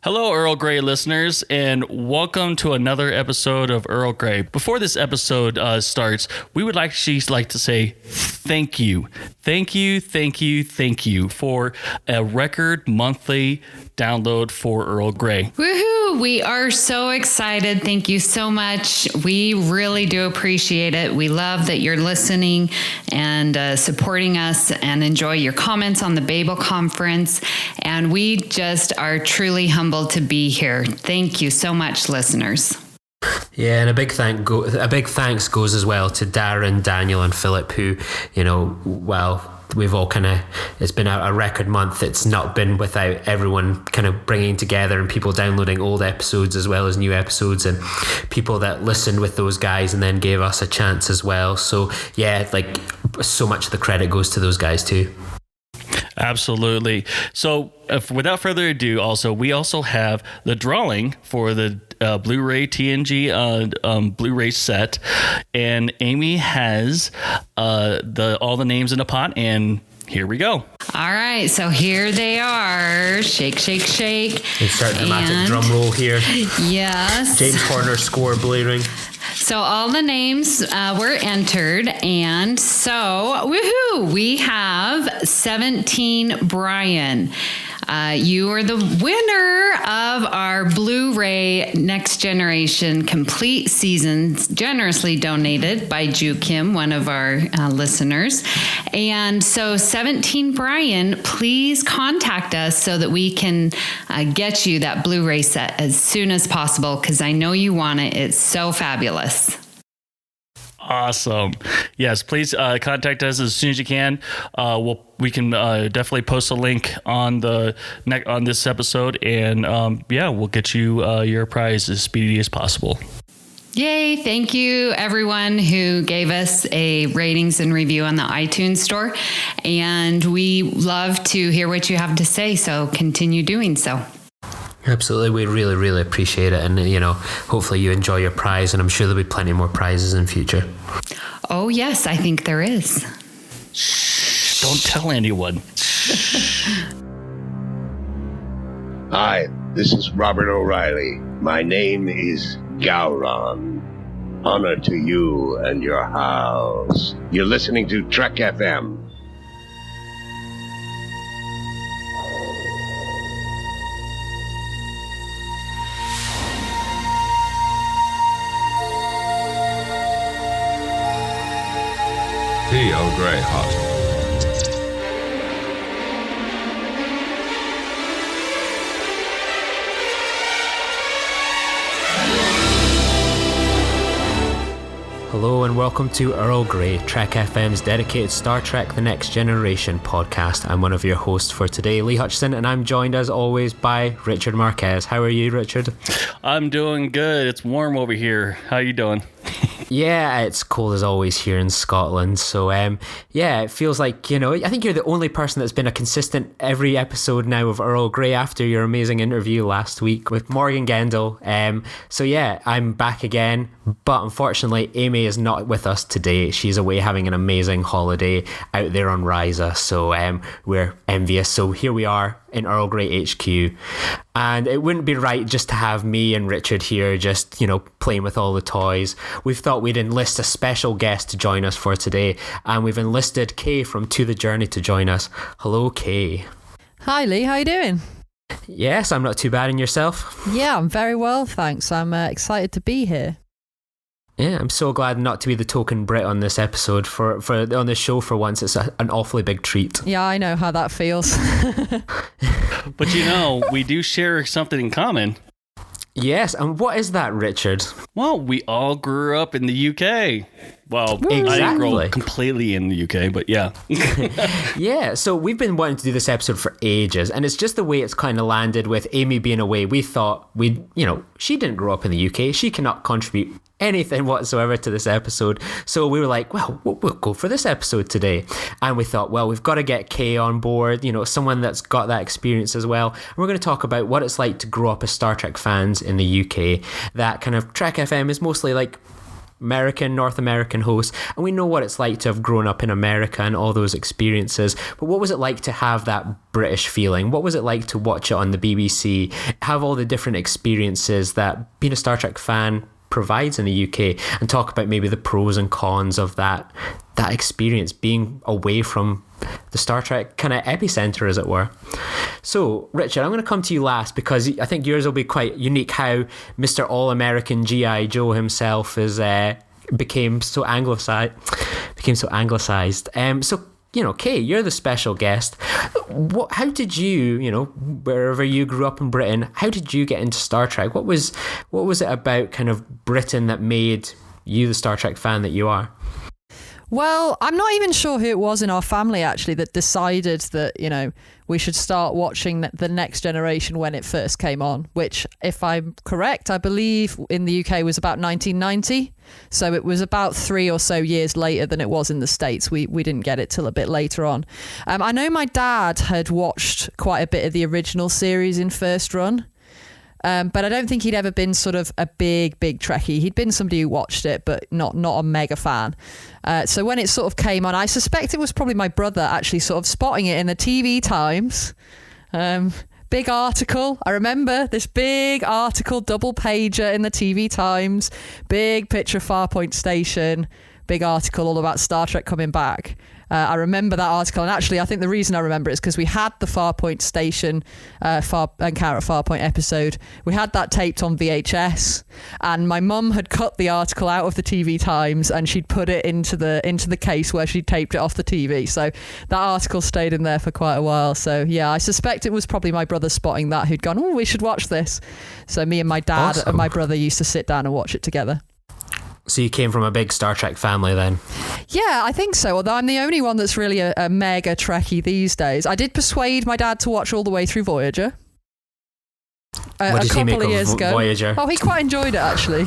Hello, Earl Grey listeners, and welcome to another episode of Earl Grey. Before this episode starts, we would actually like to say thank you. Thank you for a record monthly download for Earl Grey. Woohoo! We are so excited. Thank you so much. We really do appreciate it. We love that you're listening and supporting us and enjoy your comments on the Babel Conference. And we just are truly humbled to be here. Thank you so much, listeners. Yeah, and a big thanks goes as well to Darren, Daniel, and Philip, who, we've all it's been a record month. It's not been without everyone kind of bringing together and people downloading old episodes as well as new episodes, and people that listened with those guys and then gave us a chance as well. So yeah, so much of the credit goes to those guys too. Absolutely. So without further ado, we also have the drawing for the Blu-ray TNG Blu-ray set, and Amy has all the names in a pot, and here we go. All right, so here they are. Shake, shake, shake. Insert dramatic drum roll here. Yes. James Horner score blaring. So all the names were entered, and so woohoo! We have 17 Brian. You are the winner of our Blu-ray Next Generation Complete Seasons, generously donated by Ju Kim, one of our listeners. And so 17 Brian, please contact us so that we can get you that Blu-ray set as soon as possible, because I know you want it. It's so fabulous. Awesome. Yes, please contact us as soon as you can. We can definitely post a link on this episode, and we'll get you your prize as speedy as possible. Yay. Thank you, everyone who gave us a ratings and review on the iTunes store. And we love to hear what you have to say, so continue doing so. Absolutely. We really, really appreciate it. And, hopefully you enjoy your prize, and I'm sure there'll be plenty more prizes in future. Oh, yes, I think there is. Shh, don't tell anyone. Hi, this is Robert O'Reilly. My name is Gowron. Honor to you and your house. You're listening to Trek FM. Tea Earl Grey hot. Hello and welcome to Earl Grey, Trek FM's dedicated Star Trek The Next Generation podcast. I'm one of your hosts for today, Lee Hutchison, and I'm joined as always by Richard Marquez. How are you, Richard? I'm doing good. It's warm over here. How you doing? Yeah, it's cold as always here in Scotland. So, it feels like, I think you're the only person that's been a consistent every episode now of Earl Grey after your amazing interview last week with Morgan Gendel. I'm back again, but unfortunately, Amy is not with us today. She's away having an amazing holiday out there on Risa. So, we're envious. So here we are in Earl Grey HQ. And it wouldn't be right just to have me and Richard here just, playing with all the toys. We've thought we'd enlist a special guest to join us for today, and we've enlisted Kay from To The Journey to join us. Hello, Kay. Hi, Lee. How you doing? Yes, I'm not too bad. And yourself? Yeah, I'm very well, thanks. I'm excited to be here. Yeah, I'm so glad not to be the token Brit on this episode. For on this show for once, it's an awfully big treat. Yeah, I know how that feels. But we do share something in common. Yes, and what is that, Richard? Well, we all grew up in the UK. Well, exactly. I didn't grow up completely in the UK, but yeah. Yeah, so we've been wanting to do this episode for ages, and it's just the way it's kind of landed with Amy being away. We thought she didn't grow up in the UK. She cannot contribute anything whatsoever to this episode. So we were like, well, we'll go for this episode today. And we thought, well, we've got to get Kay on board, someone that's got that experience as well. And we're going to talk about what it's like to grow up as Star Trek fans in the UK. That kind of Trek FM is mostly like American, North American hosts, and we know what it's like to have grown up in America and all those experiences. But what was it like to have that British feeling? What was it like to watch it on the BBC, have all the different experiences that being a Star Trek fan provides in the UK, and talk about maybe the pros and cons of that experience being away from the Star Trek kind of epicenter, as it were. So, Richard, I'm going to come to you last because I think yours will be quite unique, how Mr. All-American G.I. Joe himself became so anglicized. So, Kay, you're the special guest. How did you, wherever you grew up in Britain, how did you get into Star Trek? What was it about kind of Britain that made you the Star Trek fan that you are? Well, I'm not even sure who it was in our family, actually, that decided that, we should start watching The Next Generation when it first came on, which, if I'm correct, I believe in the UK was about 1990. So it was about 3 or so years later than it was in the States. We didn't get it till a bit later on. I know my dad had watched quite a bit of the original series in first run. But I don't think he'd ever been sort of a big Trekkie. He'd been somebody who watched it, but not a mega fan. So when it sort of came on, I suspect it was probably my brother actually sort of spotting it in the TV Times. Big article. I remember this big article, double pager in the TV Times, big picture of Farpoint Station, big article all about Star Trek coming back. I remember that article, and actually I think the reason I remember it is because we had the Farpoint Station Encounter at Farpoint episode. We had that taped on VHS, and my mum had cut the article out of the TV Times and she'd put it into the case where she'd taped it off the TV. So that article stayed in there for quite a while. So yeah, I suspect it was probably my brother spotting that who'd gone, oh, we should watch this. So me and my dad and my brother used to sit down and watch it together. So you came from a big Star Trek family then? Yeah, I think so. Although I'm the only one that's really a mega Trekkie these days. I did persuade my dad to watch all the way through Voyager. What did he make of Voyager? Oh, he quite enjoyed it actually.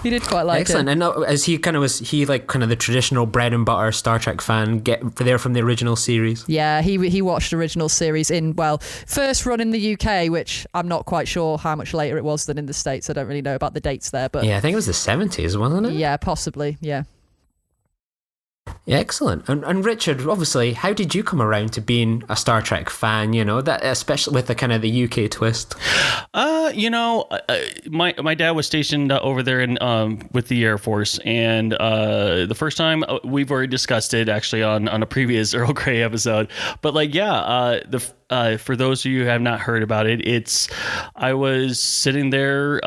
He did quite like Excellent. it. And as was he like kind of the traditional bread and butter Star Trek fan there from the original series? Yeah, he watched original series in, first run in the UK, which I'm not quite sure how much later it was than in the States. I don't really know about the dates there, but yeah, I think it was the 70s, wasn't it? Yeah, possibly. Yeah. Yeah, excellent. And Richard, obviously, how did you come around to being a Star Trek fan? That especially with the kind of the UK twist. My dad was stationed over there in with the Air Force, and the first time we've already discussed it actually on a previous Earl Grey episode. But for those of you who have not heard about it, I was sitting there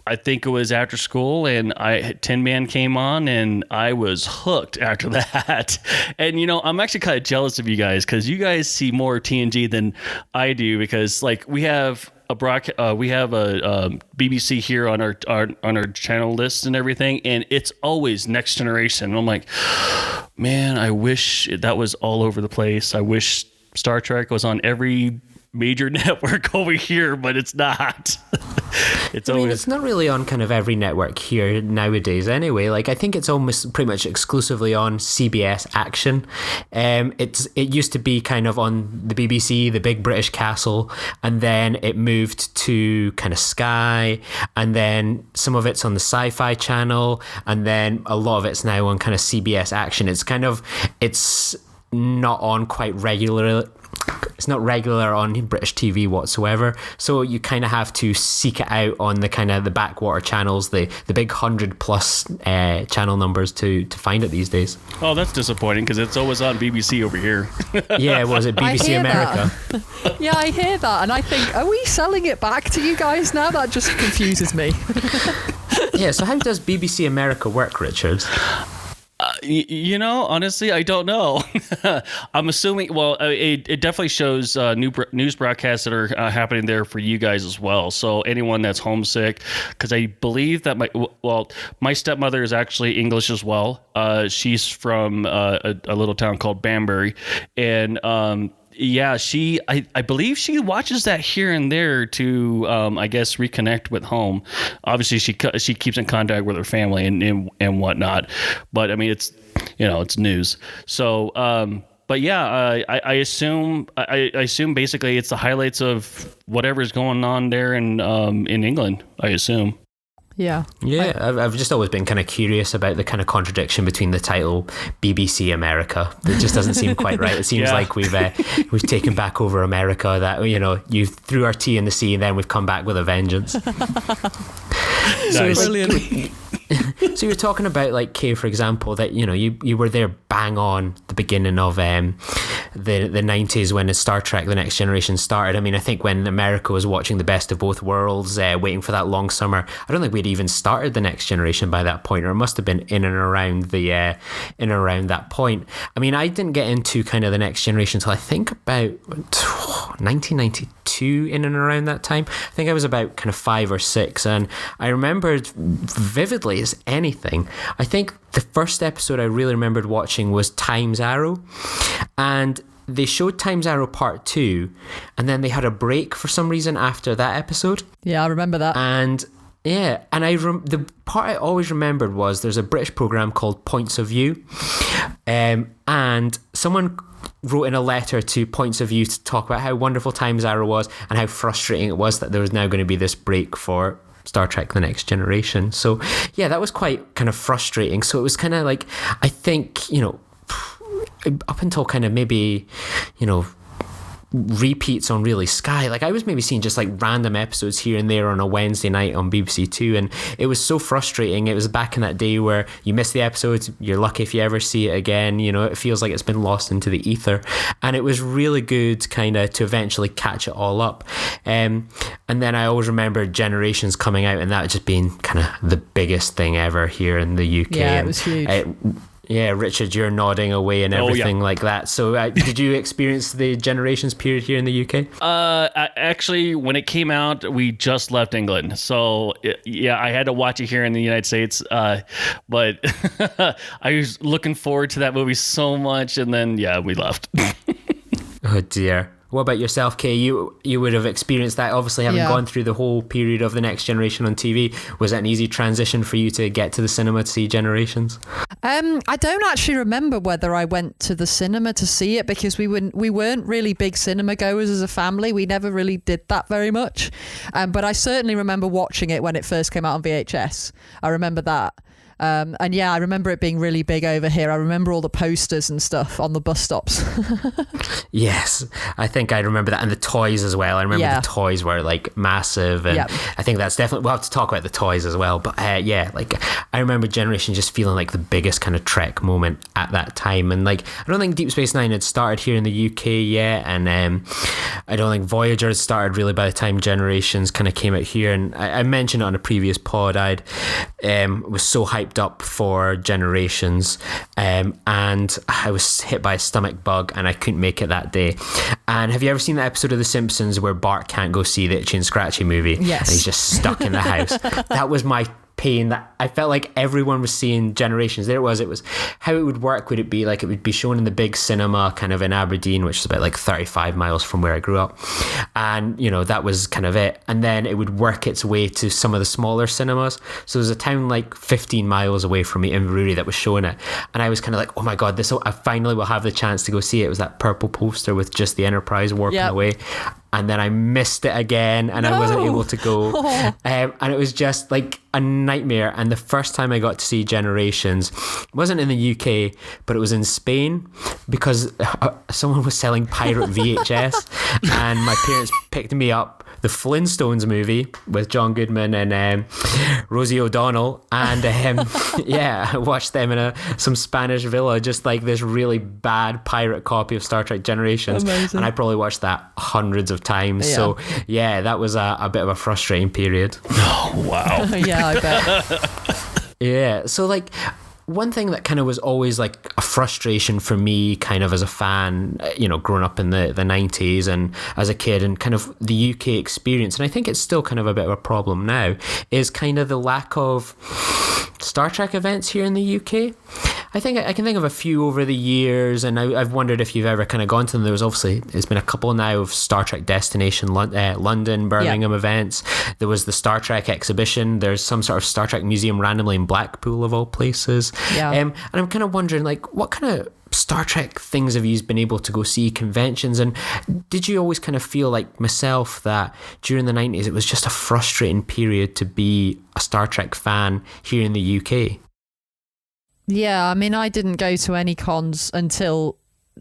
I think it was after school, and Tin Man came on, and I was hooked after that. And I'm actually kind of jealous of you guys because you guys see more TNG than I do, because we have a BBC here on our channel list and everything, and it's always Next Generation. And I'm like, man, I wish that was all over the place. I wish Star Trek was on every major network over here, but it's not. It's not really on kind of every network here nowadays anyway. I think it's almost pretty much exclusively on CBS Action. It used to be kind of on the BBC, the Big British Castle, and then it moved to kind of Sky, and then some of it's on the Sci-Fi Channel, and then a lot of it's now on kind of CBS Action. It's not on quite regularly. It's not regular on British TV whatsoever, so you kind of have to seek it out on the kind of the backwater channels, the big 100+ channel numbers to find it these days. Oh, that's disappointing because it's always on BBC over here. Yeah, was it BBC America? Yeah, I hear that, and I think, are we selling it back to you guys now? That just confuses me. Yeah, so how does BBC America work, Richard? Honestly, I don't know. I'm assuming, it definitely shows news broadcasts that are happening there for you guys as well. So anyone that's homesick, because I believe that my stepmother is actually English as well. She's from a little town called Banbury, and yeah, I believe she watches that here and there to, I guess, reconnect with home. Obviously, she keeps in contact with her family and whatnot. But I mean, it's news. So, but yeah, I assume basically it's the highlights of whatever's going on there in England. I assume. Yeah. Yeah, I've just always been kind of curious about the kind of contradiction between the title BBC America. It just doesn't seem quite right. It seems like we've taken back over America. That, you know, you threw our tea in the sea and then we've come back with a vengeance. Nice. Brilliant. So you're talking about, like, Kay, for example, that, you know, you were there bang on the beginning of the 90s when Star Trek The Next Generation started. I mean, I think when America was watching the best of both worlds, waiting for that long summer, I don't think we'd even started The Next Generation by that point, or it must have been in and around that point. I mean, I didn't get into kind of The Next Generation until I think about 1992, in and around that time. I think I was about kind of 5 or 6, and I remembered vividly as anything. I think the first episode I really remembered watching was Time's Arrow, and they showed Time's Arrow Part 2, and then they had a break for some reason after that episode. Yeah, I remember that. And yeah, and the part I always remembered was there's a British program called Points of View, and someone wrote in a letter to Points of View to talk about how wonderful Time's Arrow was and how frustrating it was that there was now going to be this break for Star Trek The Next Generation. So yeah, that was quite kind of frustrating. So it was kind of like, I think, you know, up until kind of maybe, you know, repeats on really Sky, like I was maybe seeing just like random episodes here and there on a Wednesday night on BBC Two, and it was so frustrating. It was back in that day where you miss the episodes, you're lucky if you ever see it again, you know, it feels like it's been lost into the ether, and it was really good kind of to eventually catch it all up. And then I always remember Generations coming out, and that just being kind of the biggest thing ever here in the UK. Yeah, it was huge. Yeah, Richard, you're nodding away and everything like that. So did you experience the Generations period here in the UK? Actually, when it came out, we just left England. So, yeah, I had to watch it here in the United States. But I was looking forward to that movie so much. And then, yeah, we left. Oh, dear. What about yourself, Kay? You would have experienced that, obviously, having gone through the whole period of The Next Generation on TV. Was that an easy transition for you to get to the cinema to see Generations? I don't actually remember whether I went to the cinema to see it, because we weren't really big cinema goers as a family. We never really did that very much. But I certainly remember watching it when it first came out on VHS. I remember that. And yeah, I remember it being really big over here. I remember all the posters and stuff on the bus stops. Yes, I think I remember that, and the toys as well. I remember the toys were like massive, and I think that's definitely, we'll have to talk about the toys as well. But yeah, like I remember Generation just feeling like the biggest kind of Trek moment at that time. And like, I don't think Deep Space Nine had started here in the UK yet, and I don't think Voyager had started really by the time Generations kind of came out here. And I mentioned it on a previous pod, I was so hyped up for Generations, and I was hit by a stomach bug and I couldn't make it that day. And have you ever seen that episode of The Simpsons where Bart can't go see the Itchy and Scratchy movie? Yes. And he's just stuck in the house? That was my pain. That I felt like everyone was seeing Generations. There it was how it would work. Would it be like it would be shown in the big cinema kind of in Aberdeen, which is about like 35 miles from where I grew up, and you know, that was kind of it. And then it would work its way to some of the smaller cinemas. So there's a town like 15 miles away from me, Inverurie, that was showing it, and I was kind of like, oh my god, I finally will have the chance to go see it. It was that purple poster with just the Enterprise warping away. And then I missed it again, and I wasn't able to go. And it was just like a nightmare. And the first time I got to see Generations wasn't in the UK, but it was in Spain, because someone was selling pirate VHS, and my parents picked me up the Flintstones movie with John Goodman and Rosie O'Donnell, and yeah, I watched them in some Spanish villa, just like this really bad pirate copy of Star Trek Generations. Amazing. And I probably watched that hundreds of times. Yeah. So yeah, that was a bit of a frustrating period. Oh wow. Yeah, I bet. Yeah, so like, one thing that kind of was always like a frustration for me kind of as a fan, you know, growing up in the 90s and as a kid, and kind of the UK experience, and I think it's still kind of a bit of a problem now, is kind of the lack of Star Trek events here in the UK. I think I can think of a few over the years, and I've wondered if you've ever kind of gone to them. There was obviously, there's been a couple now of Star Trek Destination London, Birmingham events. There was the Star Trek exhibition. There's some sort of Star Trek museum randomly in Blackpool of all places. Yeah. And I'm kind of wondering, like, what kind of Star Trek things have you been able to go see, conventions, and did you always kind of feel like myself that during the 90s it was just a frustrating period to be a Star Trek fan here in the UK? Yeah, I mean, I didn't go to any cons until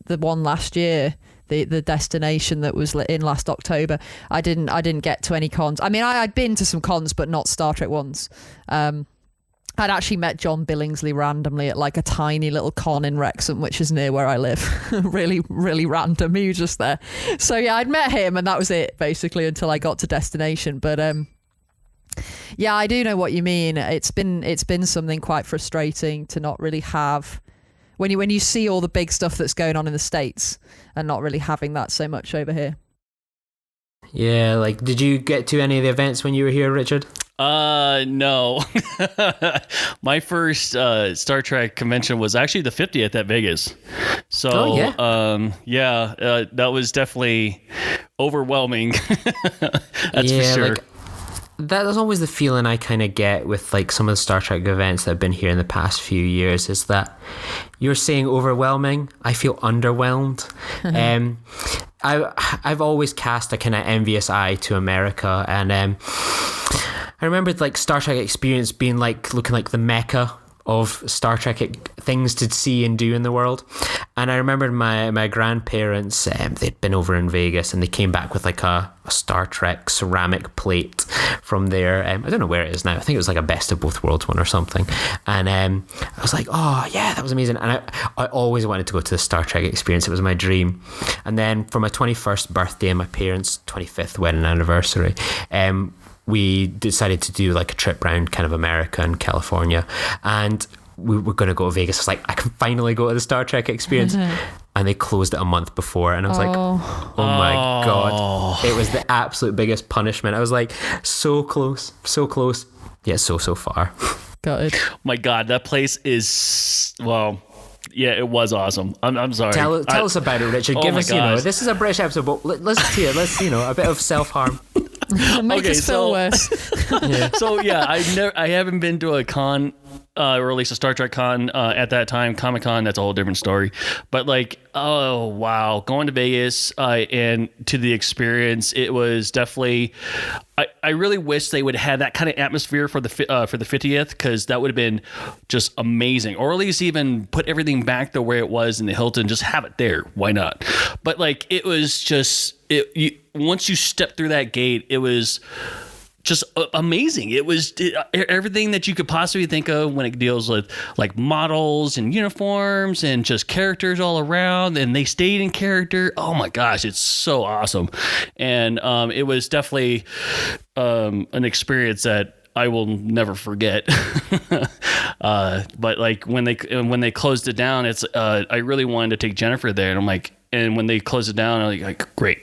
the one last year, the destination that was in last October. I didn't get to any cons. I mean, I'd been to some cons, but not Star Trek ones. I'd actually met John Billingsley randomly at like a tiny little con in Wrexham, which is near where I live. Really, really random. He was just there. So yeah, I'd met him and that was it basically until I got to destination. But yeah, I do know what you mean. It's been something quite frustrating to not really have when you see all the big stuff that's going on in the States and not really having that so much over here. Yeah, like, did you get to any of the events when you were here, Richard? No. My first Star Trek convention was actually the 50th at Vegas. So, that was definitely overwhelming. That's for sure. Like, that's always the feeling I kind of get with like some of the Star Trek events that have been here in the past few years, is that you're saying overwhelming. I feel underwhelmed. I've always cast a kind of envious eye to America, and I remember like Star Trek Experience being like looking like the mecca of Star Trek things to see and do in the world. And I remember my grandparents, they'd been over in Vegas and they came back with like a Star Trek ceramic plate from there. I don't know where it is now. I think it was like a best of both worlds one or something. And I was like, oh yeah, that was amazing. And I always wanted to go to the Star Trek Experience. It was my dream. And then for my 21st birthday and my parents' 25th wedding anniversary, we decided to do like a trip around kind of America and California, and we were going to go to Vegas. It's like, I can finally go to the Star Trek Experience. And they closed it a month before, and I was like, oh my God. It was the absolute biggest punishment. I was like, so close, yet so far. Got it. My God, that place is, well, yeah, it was awesome. I'm sorry. Tell us about it, Richard. Give us, this is a British episode, but let's hear, a bit of self-harm. Make us feel worse. So yeah, I haven't been to a con, or at least a Star Trek con at that time. Comic-Con, that's a whole different story. But like, oh wow, going to Vegas and to the experience, it was definitely. I really wish they would have that kind of atmosphere for the 50th, because that would have been just amazing. Or at least even put everything back the way it was in the Hilton, just have it there. Why not? But like, it was just once you step through that gate, it was just amazing. It was everything that you could possibly think of when it deals with like models and uniforms and just characters all around, and they stayed in character. Oh my gosh, it's so awesome. And it was definitely an experience that I will never forget. But like when they closed it down, it's I really wanted to take Jennifer there, and I'm like, and when they closed it down, I'm like great.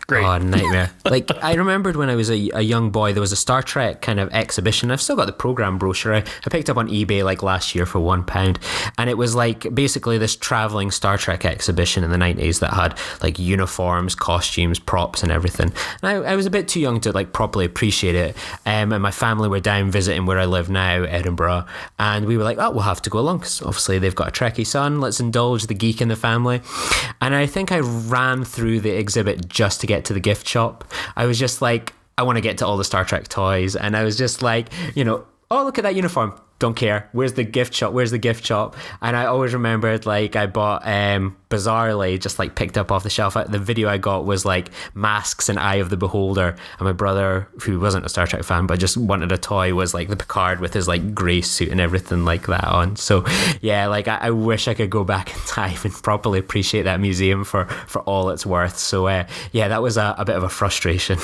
Great. Oh, nightmare. Like, I remembered when I was a young boy, there was a Star Trek kind of exhibition. I've still got the program brochure. I picked up on eBay like last year for £1, and it was like basically this traveling Star Trek exhibition in the 90s that had like uniforms, costumes, props and everything. And I was a bit too young to like properly appreciate it, and my family were down visiting where I live now, Edinburgh, and we were like, oh, we'll have to go along because obviously they've got a Trekkie son, let's indulge the geek in the family. And I think I ran through the exhibit just to get to the gift shop. I was just like, I want to get to all the Star Trek toys, and I was just like, oh, look at that uniform, don't care, where's the gift shop? And I always remembered like I bought bizarrely, just like picked up off the shelf, the video I got was like Masks and Eye of the Beholder, and my brother, who wasn't a Star Trek fan but just wanted a toy, was like the Picard with his like grey suit and everything like that on. So yeah, like I wish I could go back in time and properly appreciate that museum for all it's worth. So yeah, that was a bit of a frustration.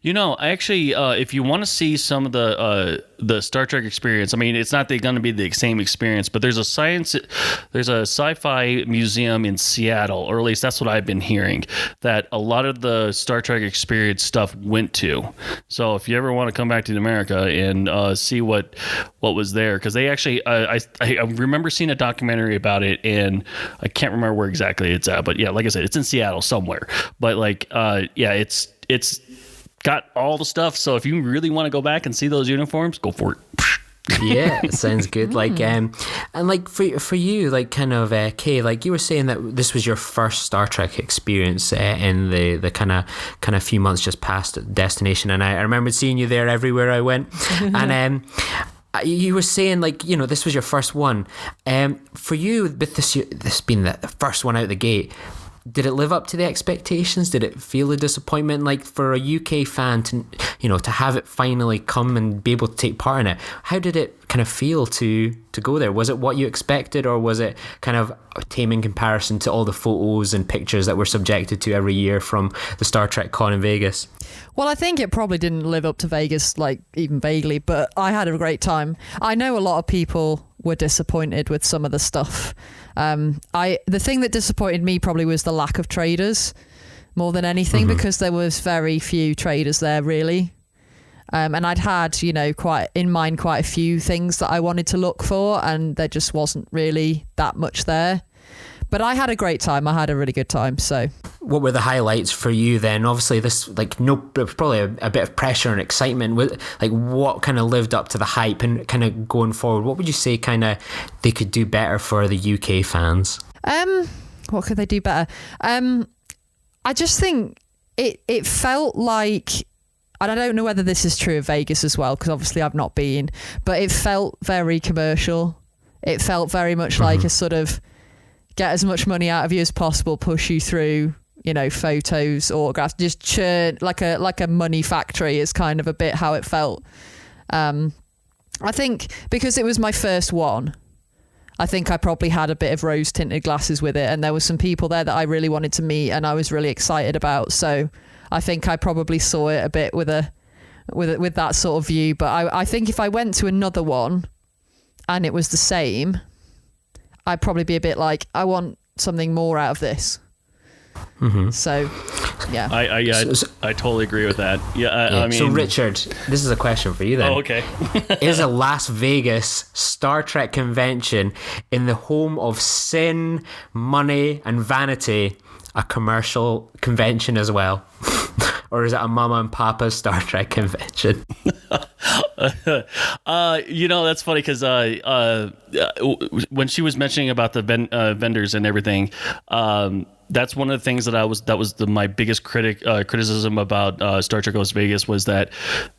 I actually, if you want to see some of the Star Trek experience, I mean, it's not going to be the same experience, but there's a sci-fi museum in Seattle, or at least that's what I've been hearing, that a lot of the Star Trek experience stuff went to. So if you ever want to come back to America and see what was there, because they actually, I remember seeing a documentary about it, and I can't remember where exactly it's at, but yeah, like I said, it's in Seattle somewhere. But like, it's got all the stuff. So if you really want to go back and see those uniforms, go for it. Yeah, it sounds good. Like, and like for you, like kind of, Kay, like you were saying that this was your first Star Trek experience in the kind of few months just past Destination, and I remember seeing you there everywhere I went, and you were saying, like, this was your first one. For you, with this being the first one out the gate, did it live up to the expectations? Did it feel a disappointment? Like, for a UK fan to have it finally come and be able to take part in it, how did it kind of feel to go there? Was it what you expected, or was it kind of tame in comparison to all the photos and pictures that we're subjected to every year from the Star Trek Con in Vegas? Well, I think it probably didn't live up to Vegas, like, even vaguely, but I had a great time. I know a lot of people were disappointed with some of the stuff. The thing that disappointed me probably was the lack of traders more than anything, because there was very few traders there, really. And I'd had, quite in mind quite a few things that I wanted to look for, and there just wasn't really that much there. But I had a great time. I had a really good time. So, what were the highlights for you then? Obviously, this probably a bit of pressure and excitement. Like, what kind of lived up to the hype, and kind of going forward, what would you say kind of they could do better for the UK fans? What could they do better? I just think it felt like, and I don't know whether this is true of Vegas as well, because obviously I've not been, but it felt very commercial. It felt very much like a sort of get as much money out of you as possible, push you through, photos, autographs, just churn like a money factory is kind of a bit how it felt. I think because it was my first one, I think I probably had a bit of rose tinted glasses with it, and there were some people there that I really wanted to meet and I was really excited about. So I think I probably saw it a bit with that sort of view. But I think if I went to another one and it was the same, I'd probably be a bit like, I want something more out of this. So, yeah. I totally agree with that. Yeah, I mean. So, Richard, this is a question for you then. Oh, okay. Is a Las Vegas Star Trek convention in the home of sin, money, and vanity a commercial convention as well? Or is it a mama and papa Star Trek convention? That's funny because when she was mentioning about the vendors and everything, that's one of the things that was my biggest criticism about Star Trek Las Vegas, was that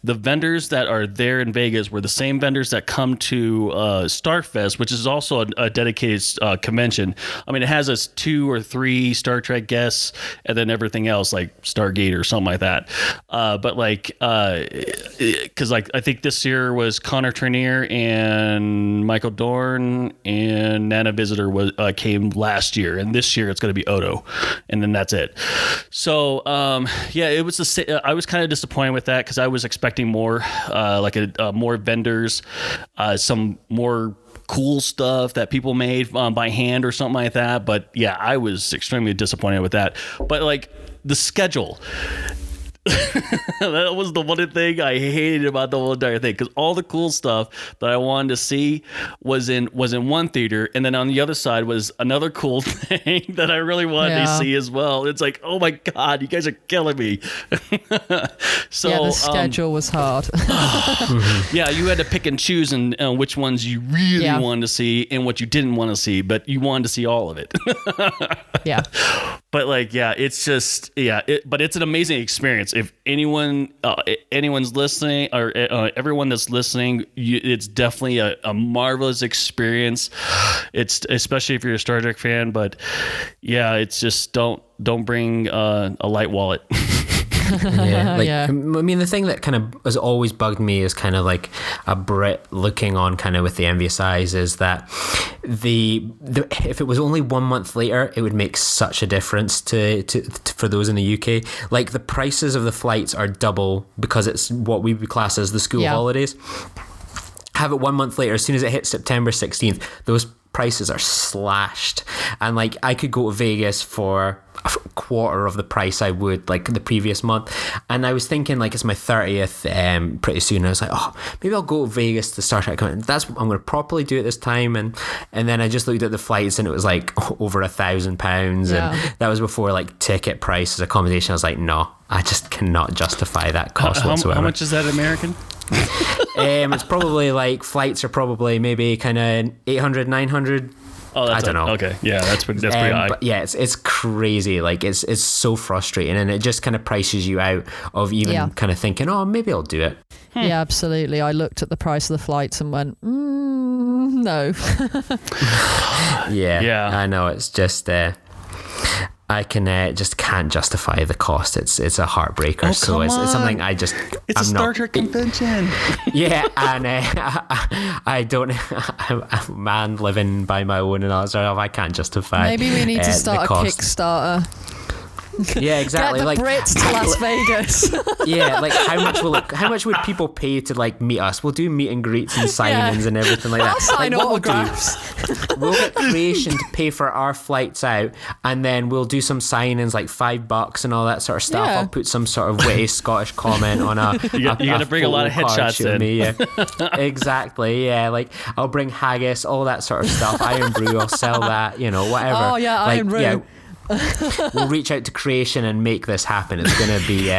the vendors that are there in Vegas were the same vendors that come to Starfest, which is also a dedicated convention. I mean, it has us 2 or 3 Star Trek guests, and then everything else like Stargate or something like that. But like, because like I think this year was Connor Trinneer and Michael Dorn and Nana Visitor came last year, and this year it's going to be Odo. And then that's it. So it was I was kind of disappointed with that, because I was expecting more, more vendors, some more cool stuff that people made by hand or something like that. But yeah, I was extremely disappointed with that. But like the schedule. That was the one thing I hated about the whole entire thing, because all the cool stuff that I wanted to see was in one theater, and then on the other side was another cool thing that I really wanted to see as well. It's like, oh my god, you guys are killing me. So yeah, the schedule was hard. Yeah, you had to pick and choose and which ones you really wanted to see and what you didn't want to see, but you wanted to see all of it. Yeah. But like, yeah, it's just, but it's an amazing experience. If anyone's listening, or everyone that's listening, it's definitely a marvelous experience. It's especially if you're a Star Trek fan. But yeah, it's just don't bring a light wallet. Yeah, like, Yeah. I mean, the thing that kind of has always bugged me is kind of like a Brit looking on kind of with the envious eyes is that the if it was only 1 month later, it would make such a difference to for those in the UK. Like the prices of the flights are double because it's what we would class as the school holidays. Have it 1 month later, as soon as it hits September 16th, those prices are slashed, and like I could go to Vegas for a quarter of the price I would like the previous month. And I was thinking, like, it's my 30th pretty soon. I was like, oh, maybe I'll go to Vegas to Star Trek. That's what I'm going to properly do at this time. And then I just looked at the flights, and it was like over £1,000, and that was before like ticket prices, accommodation. I was like, no, I just cannot justify that cost whatsoever. How much is that American? It's probably like flights are probably maybe kind of 800, 900. Oh, that's I don't know. Okay, yeah, that's pretty high. But yeah, it's crazy. Like it's so frustrating, and it just kind of prices you out of even kind of thinking, oh, maybe I'll do it. Yeah, absolutely. I looked at the price of the flights and went, no. Yeah, I know. It's just I can just can't justify the cost. It's a heartbreaker. Oh, so it's something I just. It's a Star Trek convention. Yeah, and I don't. I'm a man living by my own and all that sort of. I can't justify. Maybe we need to start a Kickstarter. Yeah, exactly. Get the Brits to Las Vegas. Yeah, like how much would people pay to like meet us? We'll do meet and greets and signings and everything like that. I'll sign like, autographs. We'll get Creation to pay for our flights out, and then we'll do some signings like $5 and all that sort of stuff. Yeah. I'll put some sort of witty Scottish comment on a. You got to bring a lot of headshots in. Me, yeah. Exactly. Yeah, like I'll bring haggis, all that sort of stuff. Iron Brew, I'll sell that. Whatever. Oh yeah, Iron Brew. Yeah, we'll reach out to Creation and make this happen. It's going to be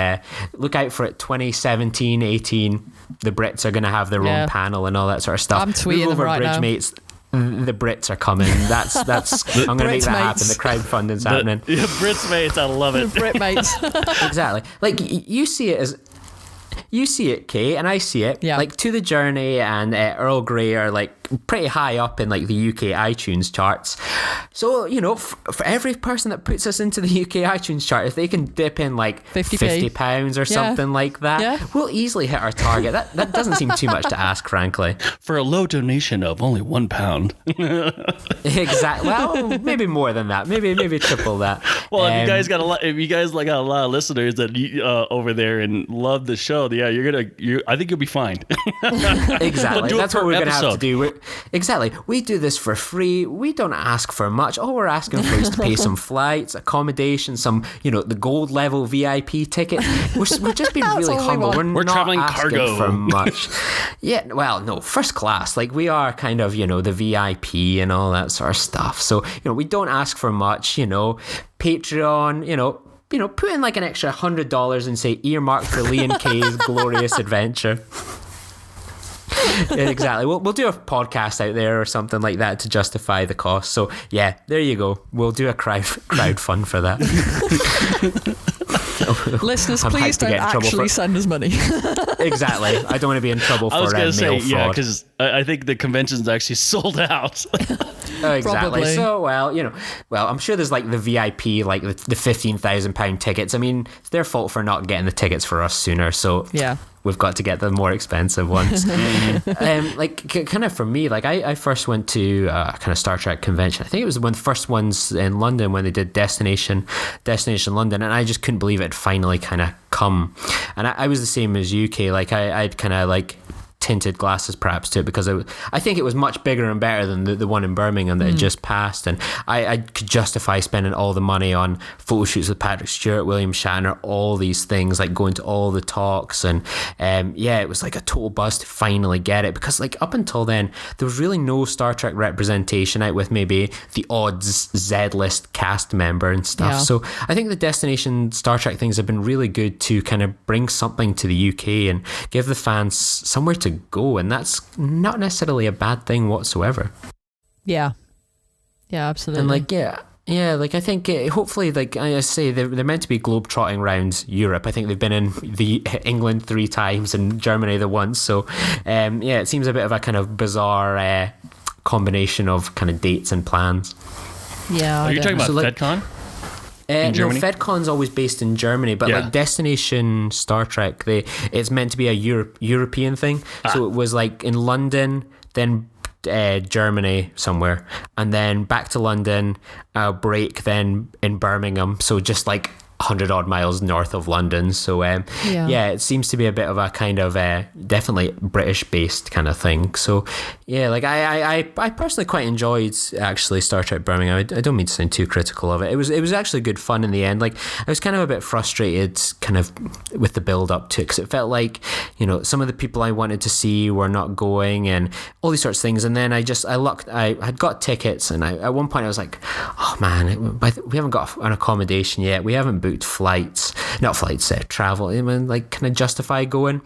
look out for it 2017 18. The Brits are going to have their own panel and all that sort of stuff. I'm tweeting them right now. Mates, the Brits are coming. That's I'm going to make that happen. The crowdfunding's happening. Yeah, Brits mates, I love it. The Brit mates. Exactly. Like you see it, Kate, and I see it. Yeah. Like To the Journey and Earl Grey are like pretty high up in like the UK iTunes charts. So for every person that puts us into the UK iTunes chart, if they can dip in like £50 or something like that, we'll easily hit our target. That doesn't seem too much to ask, frankly. For a low donation of only £1. Exactly. Well, maybe more than that. Maybe triple that. Well, if you guys got a lot of listeners that over there and love the show, yeah, I think you'll be fine. Exactly. That's what we're going to have to do. Exactly. We do this for free. We don't ask for much. All we're asking for is to pay some flights, accommodation, some, the gold level VIP ticket. We're just being really humble. We're not traveling asking cargo for much. Yeah. Well, no, first class. Like we are kind of, the VIP and all that sort of stuff. So, we don't ask for much, Patreon, put in like an extra $100 and say earmarked for Lee and Kay's glorious adventure. Exactly. We'll do a podcast out there or something like that to justify the cost. So yeah, there you go. We'll do a crowd fund for that. Listeners, please don't actually send us money. Exactly. I don't want to be in trouble for mail fraud. Yeah, because I think the convention's actually sold out. Oh, exactly. Probably. So, well, I'm sure there's like the VIP, like the £15,000 tickets. I mean, it's their fault for not getting the tickets for us sooner. So yeah. We've got to get the more expensive ones. Kind of for me, like I first went to kind of Star Trek convention. I think it was one of the first ones in London when they did Destination London, and I just couldn't believe it had finally kind of come. And I was the same as you, Kay. Like I'd kind of like tinted glasses perhaps to it because I think it was much bigger and better than the one in Birmingham that had just passed, and I could justify spending all the money on photo shoots with Patrick Stewart, William Shatner, all these things, like going to all the talks, and it was like a total buzz to finally get it, because like up until then there was really no Star Trek representation out with maybe the odd Z-list cast member and stuff. So I think the Destination Star Trek things have been really good to kind of bring something to the UK and give the fans somewhere to go, and that's not necessarily a bad thing whatsoever. Yeah, absolutely. And like I think hopefully, like I say, they're meant to be globetrotting around Europe. I think they've been in England 3 times and Germany the once. So it seems a bit of a kind of bizarre combination of kind of dates and plans. Yeah. Are you talking about FedCon? in Germany? No, FedCon's always based in Germany, but like Destination Star Trek, it's meant to be a European thing. So it was like in London, then Germany somewhere, and then back to London, break, then in Birmingham. So just like 100 odd miles north of London. So it seems to be a bit of a kind of definitely British based kind of thing. So yeah, like I personally quite enjoyed actually Star Trek Birmingham. I don't mean to sound too critical of it. It was actually good fun in the end. Like I was kind of a bit frustrated kind of with the build up to it, because it felt like, you know, some of the people I wanted to see were not going and all these sorts of things. And then I had got tickets, and at one point I was like, oh man, we haven't got an accommodation yet. We haven't booked travel. I mean, like, can I justify going?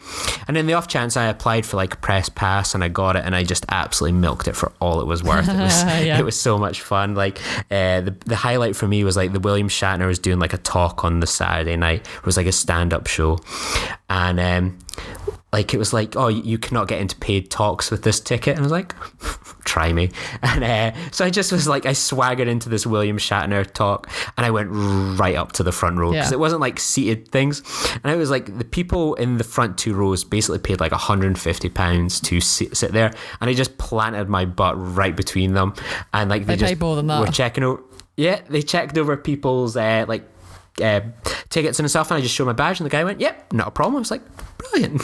And in the off chance, I applied for like a press pass and I got it, and I just absolutely milked it for all it was worth. It was so much fun. Like the highlight for me was like the William Shatner was doing like a talk on the Saturday night. It was like a stand-up show, and like it was like, oh, you cannot get into paid talks with this ticket, and I was like, try me. And so I just was like, I swaggered into this William Shatner talk, and I went right up to the front row, because it wasn't like seated things, and I was like, the people in the front 2 rows basically paid like £150 to sit there, and I just planted my butt right between them, and like they just paid more than that. Were checking over. Yeah, they checked over people's tickets and stuff, and I just showed my badge, and the guy went, yep, not a problem. I was like, brilliant.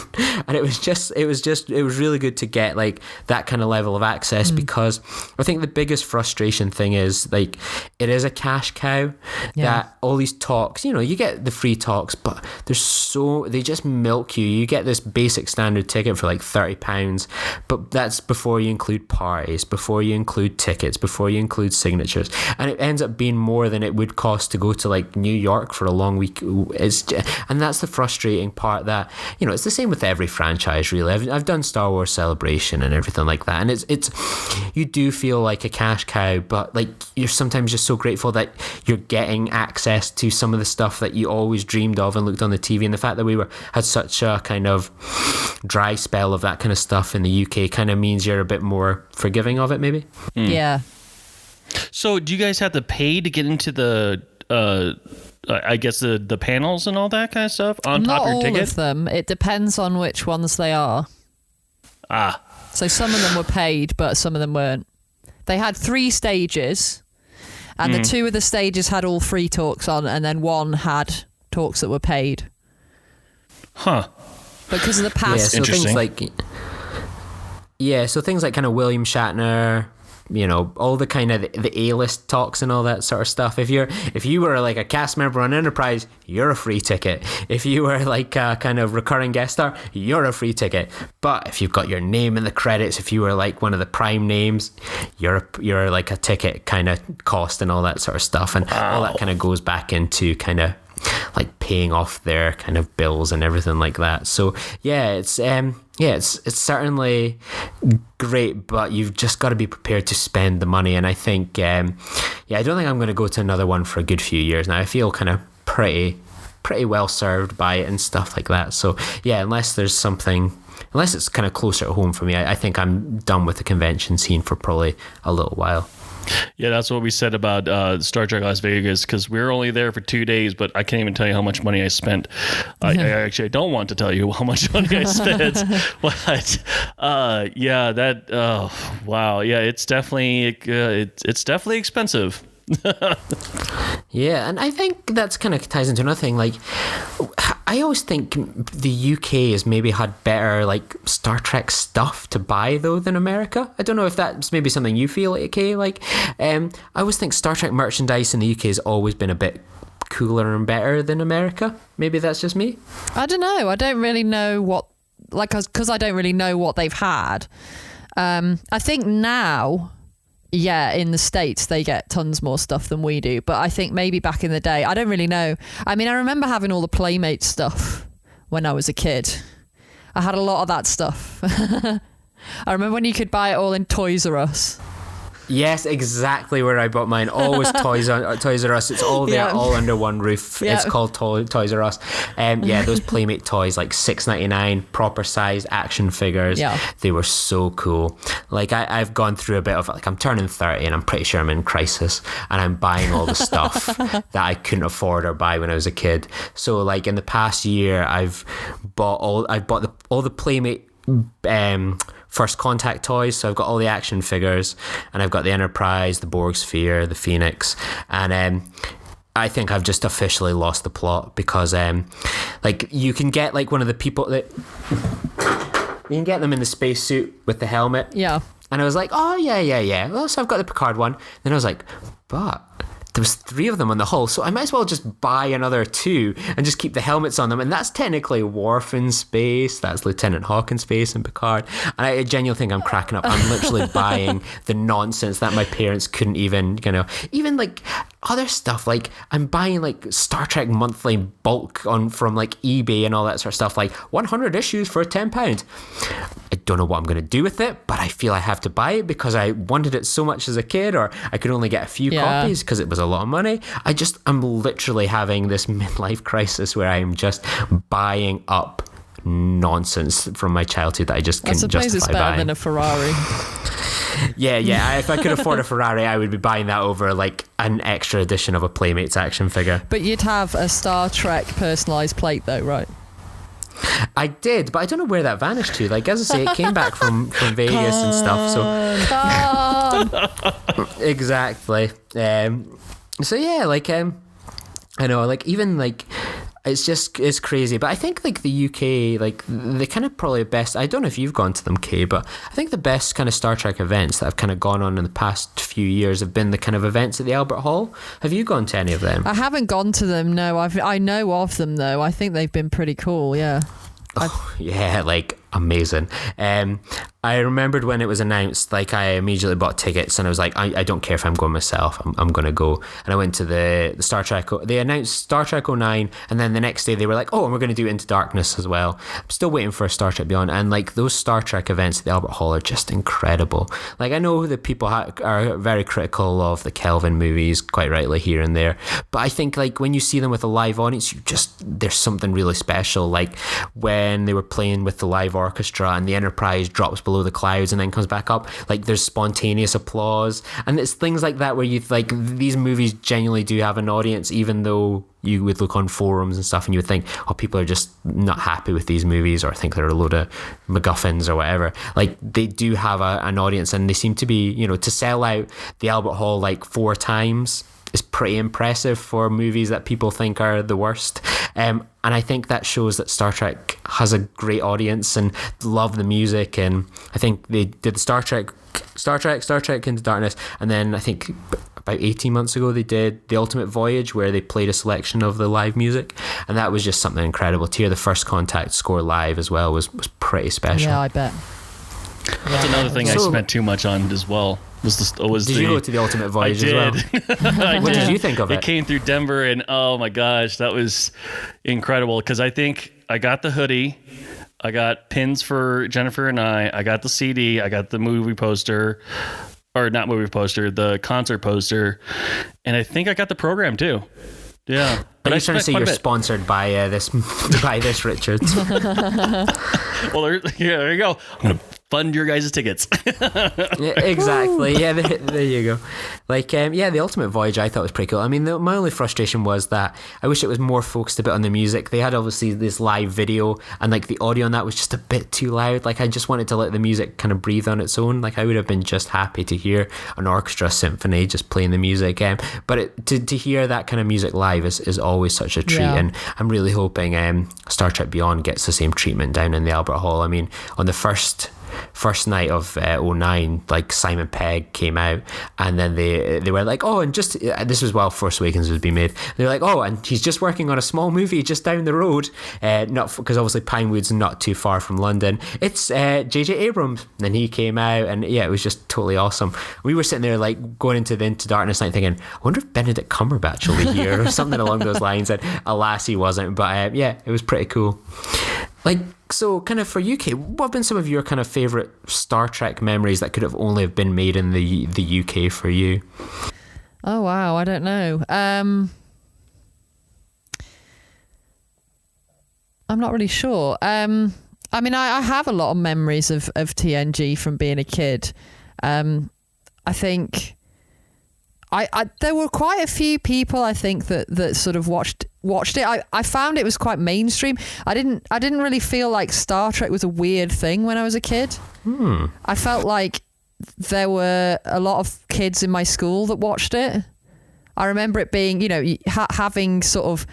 And it was really good to get like that kind of level of access, because I think the biggest frustration thing is like, it is a cash cow, that all these talks, you know, you get the free talks, but they just milk you. You get this basic standard ticket for like £30, but that's before you include parties, before you include tickets, before you include signatures, and it ends up being more than it would cost to go to like New York for a long week. And that's the frustrating part, that, you know, it's the same with every franchise really. I've done Star Wars Celebration and everything like that, and it's you do feel like a cash cow, but like you're sometimes just so grateful that you're getting access to some of the stuff that you always dreamed of and looked on the TV. And the fact that we had such a kind of dry spell of that kind of stuff in the UK kind of means you're a bit more forgiving of it, maybe. Yeah. So do you guys have to pay to get into the I guess the panels and all that kind of stuff on Not top of your all ticket? of them. It depends on which ones they are. So some of them were paid, but some of them weren't. They had 3 stages, and the 2 of the stages had all free talks on, and then 1 had talks that were paid. Huh. Because of the past. So things like kind of William Shatner, you know, all the kind of the A-list talks and all that sort of stuff. If you were like a cast member on Enterprise, you're a free ticket. If you were like a kind of recurring guest star, you're a free ticket. But if you've got your name in the credits, if you were like one of the prime names, you're like a ticket kind of cost and all that sort of stuff. And all that kind of goes back into kind of like paying off their kind of bills and everything like that. So it's certainly great, but you've just got to be prepared to spend the money. And I think I don't think I'm going to go to another one for a good few years now. I feel kind of pretty well served by it and stuff like that. So yeah, unless it's kind of closer at home for me, I think I'm done with the convention scene for probably a little while. Yeah, that's what we said about Star Trek Las Vegas, because we were only there for 2 days, but I can't even tell you how much money I spent. I don't want to tell you how much money I spent. But wow, yeah, it's definitely it's definitely expensive. Yeah, and I think that's kind of ties into another thing. Like, I always think the UK has maybe had better like Star Trek stuff to buy though than America. I don't know if that's maybe something you feel, okay? Like, I always think Star Trek merchandise in the UK has always been a bit cooler and better than America. Maybe that's just me. I don't know. I don't really know what, like, because I don't really know what they've had. I think now, yeah, in the States, they get tons more stuff than we do. But I think maybe back in the day, I don't really know. I mean, I remember having all the Playmate stuff when I was a kid. I had a lot of that stuff. I remember when you could buy it all in Toys R Us. Yes, exactly where I bought mine. Always Toys R Us. It's all there, Yeah. all under one roof. Yeah. It's called Toys R Us. Those Playmate toys, like $6.99, proper size action figures. Yeah. They were so cool. Like I've gone through a bit of like, I'm turning 30 and I'm pretty sure I'm in crisis, and I'm buying all the stuff that I couldn't afford or buy when I was a kid. So like in the past year, I've bought all the Playmate First Contact toys. So I've got all the action figures, and I've got the Enterprise, the Borg Sphere, the Phoenix, and I think I've just officially lost the plot, because like you can get like one of the people that you can get them in the spacesuit with the helmet. Yeah. And I was like, oh yeah. Well, so I've got the Picard one. Then I was like, but there was 3 of them on the hull, so I might as well just buy another 2 and just keep the helmets on them. And that's technically Worf in space, that's Lieutenant Hawk in space, and Picard. And I genuinely think I'm cracking up. I'm literally buying the nonsense that my parents couldn't even, even like other stuff. Like I'm buying like Star Trek monthly bulk from like eBay and all that sort of stuff, like 100 issues for £10. I don't know what I'm going to do with it, but I feel I have to buy it because I wanted it so much as a kid, or I could only get a few copies because it was a lot of money. I'm literally having this midlife crisis where I'm just buying up nonsense from my childhood that I just couldn't justify buying. I suppose it's better than a Ferrari. Yeah. If I could afford a Ferrari, I would be buying that over like an extra edition of a Playmates action figure. But you'd have a Star Trek personalised plate though, right? I did, but I don't know where that vanished to. Like, as I say, it came back from Vegas and stuff. So exactly. So yeah, like I know, like even like it's crazy. But I think like the UK, like the kind of probably best. I don't know if you've gone to them, Kay, but I think the best kind of Star Trek events that have kind of gone on in the past few years have been the kind of events at the Albert Hall. Have you gone to any of them? I haven't gone to them. No, I know of them though. I think they've been pretty cool. Yeah. Yeah, like amazing. I remembered when it was announced, like I immediately bought tickets and I was like, I don't care if I'm going myself, I'm going to go. And I went to the Star Trek, they announced Star Trek 09, and then the next day they were like, oh, and we're going to do Into Darkness as well. I'm still waiting for a Star Trek Beyond, and like those Star Trek events at the Albert Hall are just incredible. Like I know that people are very critical of the Kelvin movies, quite rightly here and there, but I think like when you see them with a live audience, there's something really special. Like when they were playing with the live orchestra and the Enterprise drops below the clouds and then comes back up, like there's spontaneous applause, and it's things like that where you like these movies genuinely do have an audience, even though you would look on forums and stuff and you would think, oh, people are just not happy with these movies or think they're a load of MacGuffins or whatever. Like they do have an audience, and they seem to be, to sell out the Albert Hall like 4 times is pretty impressive for movies that people think are the worst. And I think that shows that Star Trek has a great audience and love the music. And I think they did Star Trek Into Darkness, and then I think about 18 months ago they did The Ultimate Voyage, where they played a selection of the live music, and that was just something incredible. To hear the First Contact score live as well was pretty special. Yeah, I bet. That's another thing I spent too much on as well. Did you go to the Ultimate Voyage as well? What did you think of it? It came through Denver, and oh my gosh, that was incredible. Because I think I got the hoodie, I got pins for Jennifer and I got the CD, I got the movie poster, or not movie poster, the concert poster, and I think I got the program too. Yeah. But I'm trying to say you're sponsored by this, Richard. Well, there you go. I'm gonna fund your guys' tickets. Yeah, exactly. Yeah, there you go. Like, the Ultimate Voyage I thought was pretty cool. I mean, my only frustration was that I wish it was more focused a bit on the music. They had obviously this live video, and like the audio on that was just a bit too loud. Like I just wanted to let the music kind of breathe on its own. Like I would have been just happy to hear an orchestra symphony just playing the music. But to hear that kind of music live is always such a treat. Yeah. And I'm really hoping Star Trek Beyond gets the same treatment down in the Albert Hall. I mean, on the first night of 09, like Simon Pegg came out, and then they were like, oh, and just this was while Force Awakens was being made. They're like, oh, and he's just working on a small movie just down the road, not because obviously Pinewood's not too far from London. It's J.J. Abrams, and he came out, and yeah, it was just totally awesome. We were sitting there like going into Darkness night thinking, I wonder if Benedict Cumberbatch will be here or something along those lines, and alas, he wasn't. But it was pretty cool. Like, so kind of for you, Kate, what have been some of your kind of favourite Star Trek memories that could have only have been made in the UK for you? Oh, wow. I don't know. I'm not really sure. I mean, I have a lot of memories of TNG from being a kid. I think there were quite a few people, I think, that sort of watched it. I found it was quite mainstream. I didn't really feel like Star Trek was a weird thing when I was a kid. I felt like there were a lot of kids in my school that watched it. I remember it being, having sort of,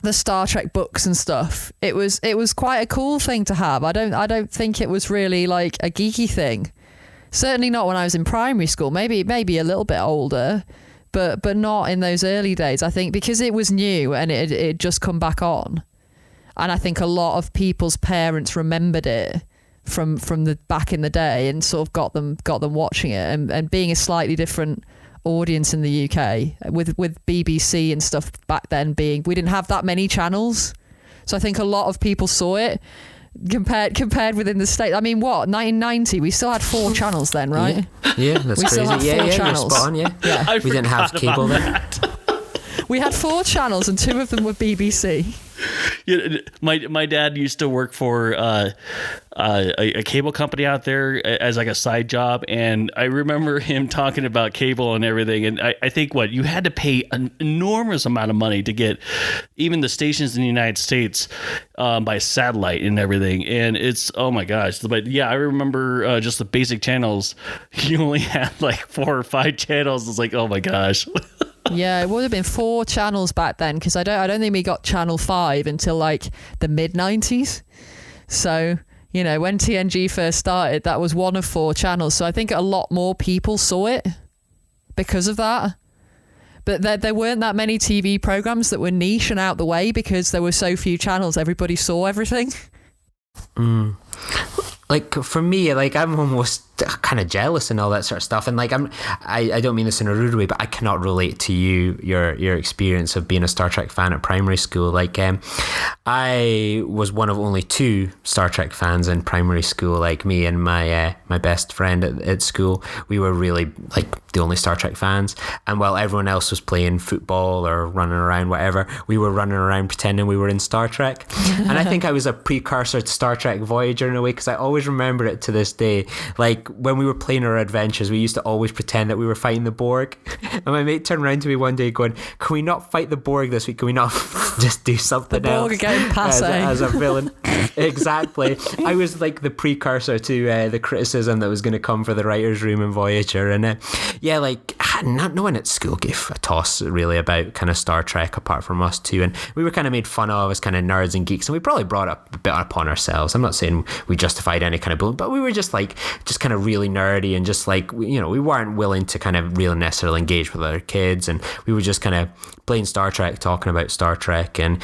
the Star Trek books and stuff. It was quite a cool thing to have. I don't think it was really like a geeky thing. Certainly not when I was in primary school. Maybe a little bit older, but not in those early days. I think because it was new and it had just come back on, and I think a lot of people's parents remembered it from the back in the day and sort of got them watching it, and being a slightly different audience in the UK with BBC and stuff back then, being we didn't have that many channels, so I think a lot of people saw it compared within the States. I mean, 1990 we still had 4 channels then, right? Yeah, that's we crazy. Still had 4 channels. You're spot on, yeah. I We didn't have cable then. We had 4 channels and 2 of them were BBC. Yeah, my dad used to work for a cable company out there as like a side job, and I remember him talking about cable and everything. And I think you had to pay an enormous amount of money to get even the stations in the United States by satellite and everything. And it's, oh my gosh! But yeah, I remember just the basic channels. You only had like 4 or 5 channels. It's like, oh my gosh. Yeah, it would have been 4 channels back then, because I don't think we got Channel 5 until like the mid-90s. So, when TNG first started, that was one of 4 channels. So I think a lot more people saw it because of that. But there weren't that many TV programs that were niche and out the way because there were so few channels. Everybody saw everything. Like for me, like I'm almost kind of jealous and all that sort of stuff, and like I don't mean this in a rude way, but I cannot relate to your experience of being a Star Trek fan at primary school. Like I was one of only 2 Star Trek fans in primary school. Like me and my best friend at school, we were really like the only Star Trek fans, and while everyone else was playing football or running around whatever, we were running around pretending we were in Star Trek. And I think I was a precursor to Star Trek Voyager in a way, because I always remember it to this day. Like when we were playing our adventures, we used to always pretend that we were fighting the Borg, and my mate turned around to me one day going, "Can we not fight the Borg this week? Can we not just do something the Borg else again, as a villain?" Exactly. I was like the precursor to the criticism that was going to come for the writer's room in Voyager. And yeah, like no one at school gave a toss really about kind of Star Trek apart from us 2, and we were kind of made fun of as kind of nerds and geeks, and we probably brought up a bit upon ourselves. I'm not saying we justified any kind of bullying, but we were just kind of really nerdy, and just like we weren't willing to kind of really necessarily engage with other kids, and we were just kind of playing Star Trek, talking about Star Trek. And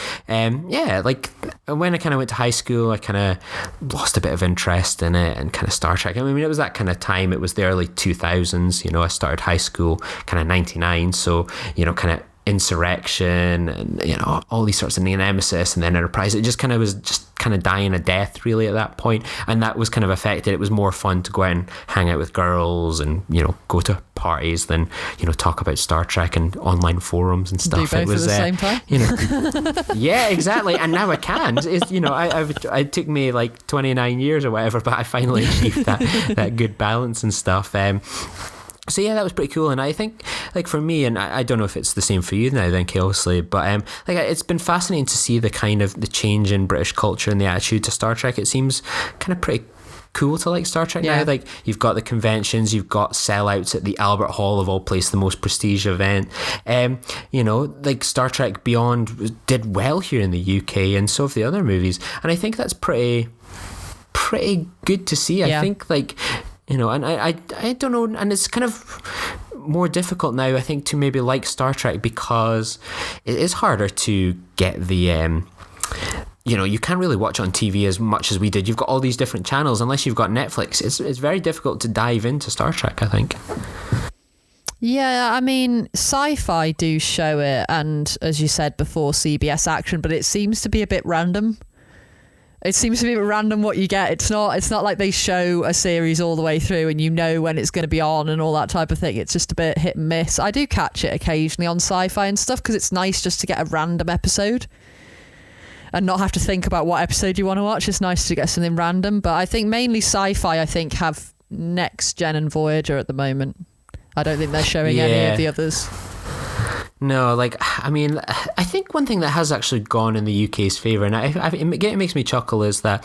yeah, like when I kind of went to high school, I kind of lost a bit of interest in it and kind of Star Trek. I mean, it was that kind of time. It was the early 2000s. I started high school kind of 99, so kind of Insurrection and all these sorts of Nemesis and then Enterprise. It just kind of was just kind of dying a death really at that point, and that was kind of affected. It was more fun to go out and hang out with girls and go to parties than talk about Star Trek and online forums and stuff. Do both it was at the same time. Yeah, exactly. And now I can. It took me like 29 years or whatever, but I finally achieved that good balance and stuff. So yeah, that was pretty cool. And I think, like for me, and I don't know if it's the same for you now then, Kay, obviously, but like it's been fascinating to see the kind of the change in British culture and the attitude to Star Trek. It seems kind of pretty cool to like Star Trek now. Like you've got the conventions, you've got sellouts at the Albert Hall of all places, the most prestige event. Like Star Trek Beyond did well here in the UK, and so have the other movies. And I think that's pretty good to see. I think like. And I don't know, and it's kind of more difficult now, I think, to maybe like Star Trek because it is harder to get the you can't really watch on TV as much as we did. You've got all these different channels. Unless you've got Netflix, it's very difficult to dive into Star Trek, I think. Yeah, I mean, Sci-Fi do show it, and as you said before, CBS Action, but it seems to be a bit random. It seems to be random what you get. It's not like they show a series all the way through and you know when it's going to be on and all that type of thing. It's just a bit hit and miss. I do catch it occasionally on Sci-Fi and stuff because it's nice just to get a random episode and not have to think about what episode you want to watch. It's nice to get something random. But I think mainly Sci-Fi, I think, have Next Gen and Voyager at the moment. I don't think they're showing any of the others. No, like, I mean, I think one thing that has actually gone in the UK's favour, and it makes me chuckle, is that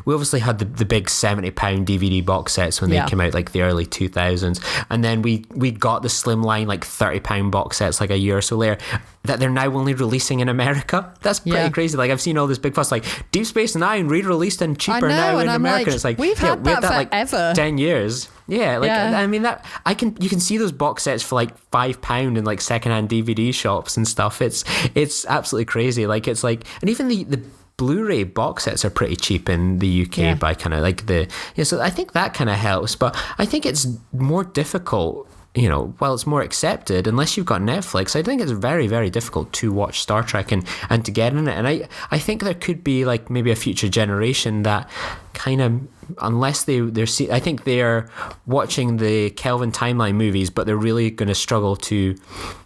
we obviously had the big £70 DVD box sets when they came out, like the early 2000s, and then we got the slimline, like £30 box sets like a year or so later, that they're now only releasing in America. That's pretty crazy. Like, I've seen all this big fuss, like Deep Space Nine re-released and cheaper now in America. Like, it's like, we've had that forever. Like 10 years. Yeah, like I mean that you can see those box sets for like £5 in like secondhand DVD shops and stuff. It's absolutely crazy. Like, it's like, and even the Blu-ray box sets are pretty cheap in the UK by kind of like so I think that kind of helps, but I think it's more difficult, you know, while it's more accepted, unless you've got Netflix, I think it's very, very difficult to watch Star Trek and to get in it. And I think there could be like maybe a future generation that kind of, unless I think they're watching the Kelvin Timeline movies, but they're really going to struggle to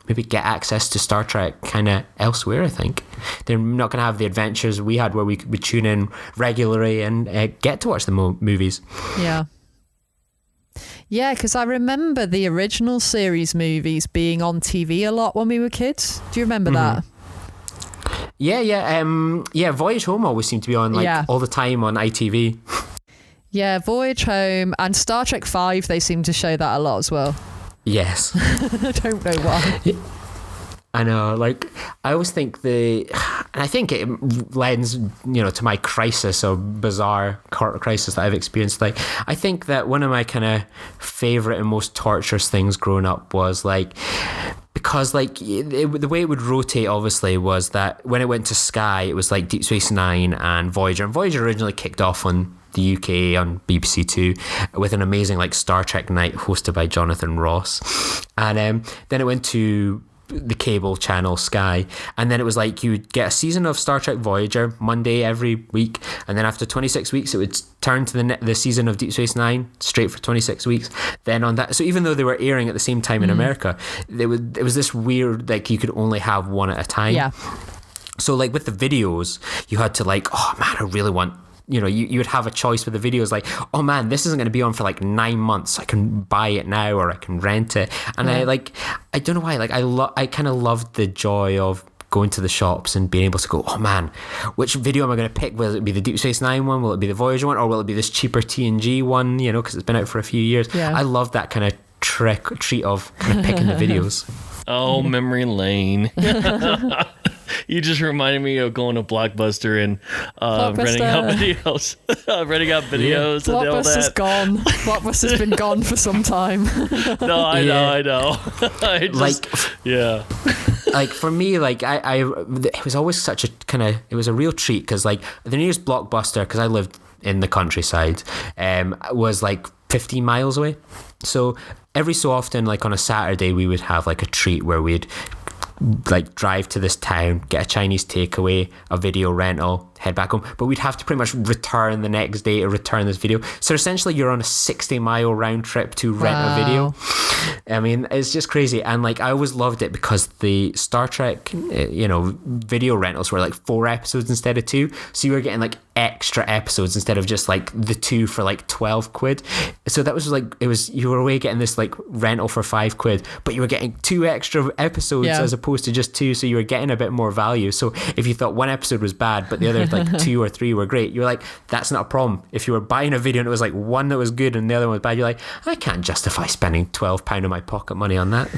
maybe get access to Star Trek kind of elsewhere. I think they're not going to have the adventures we had where we could tune in regularly and get to watch the movies. Yeah, because I remember the original series movies being on TV a lot when we were kids. Do you remember that? Yeah. Voyage Home always seemed to be on all the time on ITV. Yeah, Voyage Home and Star Trek 5, they seem to show that a lot as well. Yes. I don't know why. I know, like, I always think and I think it lends, you know, to my crisis or bizarre crisis that I've experienced. Like, I think that one of my kind of favourite and most torturous things growing up was, like, because, like, the way it would rotate, obviously, was that when it went to Sky, it was, like, Deep Space Nine and Voyager. And Voyager originally kicked off on the UK on BBC Two with an amazing, like, Star Trek night hosted by Jonathan Ross. And then it went to the cable channel Sky, and then it was like you would get a season of Star Trek Voyager Monday every week, and then after 26 weeks it would turn to the season of Deep Space Nine straight for 26 weeks. Then on that, so even though they were airing at the same time in America, it was this weird, like, you could only have one at a time. So, like, with the videos, you had to, like, oh man, I really want, you know, you would have a choice with the videos, like, oh man, this isn't going to be on for like 9 months, I can buy it now or I can rent it. And I don't know why, like, I kind of loved the joy of going to the shops and being able to go, oh man, which video am I going to pick? Will it be the Deep Space Nine one? Will it be the Voyager one? Or will it be this cheaper TNG one, you know, because it's been out for a few years? I love that kind of treat of kind of picking the videos. Oh, memory lane. You just reminded me of going to Blockbuster and renting out videos. And all Blockbuster's that. gone. Blockbuster's been gone for some time. No, I know. Like, for me, like, it was always such a kind of, it was a real treat, because, like, the nearest Blockbuster, because I lived in the countryside, was like 15 miles away. So every so often, like on a Saturday, we would have like a treat where we'd like drive to this town, get a Chinese takeaway, a video rental, head back home, but we'd have to pretty much return the next day to return this video. So essentially you're on a 60-mile round trip to rent a video. I mean, it's just crazy. And like, I always loved it because the Star Trek, you know, video rentals were like 4 episodes instead of 2. So you were getting like extra episodes instead of just like the 2 for like 12 quid. So that was like, you were away getting this like rental for 5 quid, but you were getting 2 extra episodes as opposed to just 2. So you were getting a bit more value. So if you thought one episode was bad, but the other like 2 or 3 were great, you're like, that's not a problem. If you were buying a video and it was like one that was good and the other one was bad, you're like, I can't justify spending £12 of my pocket money on that.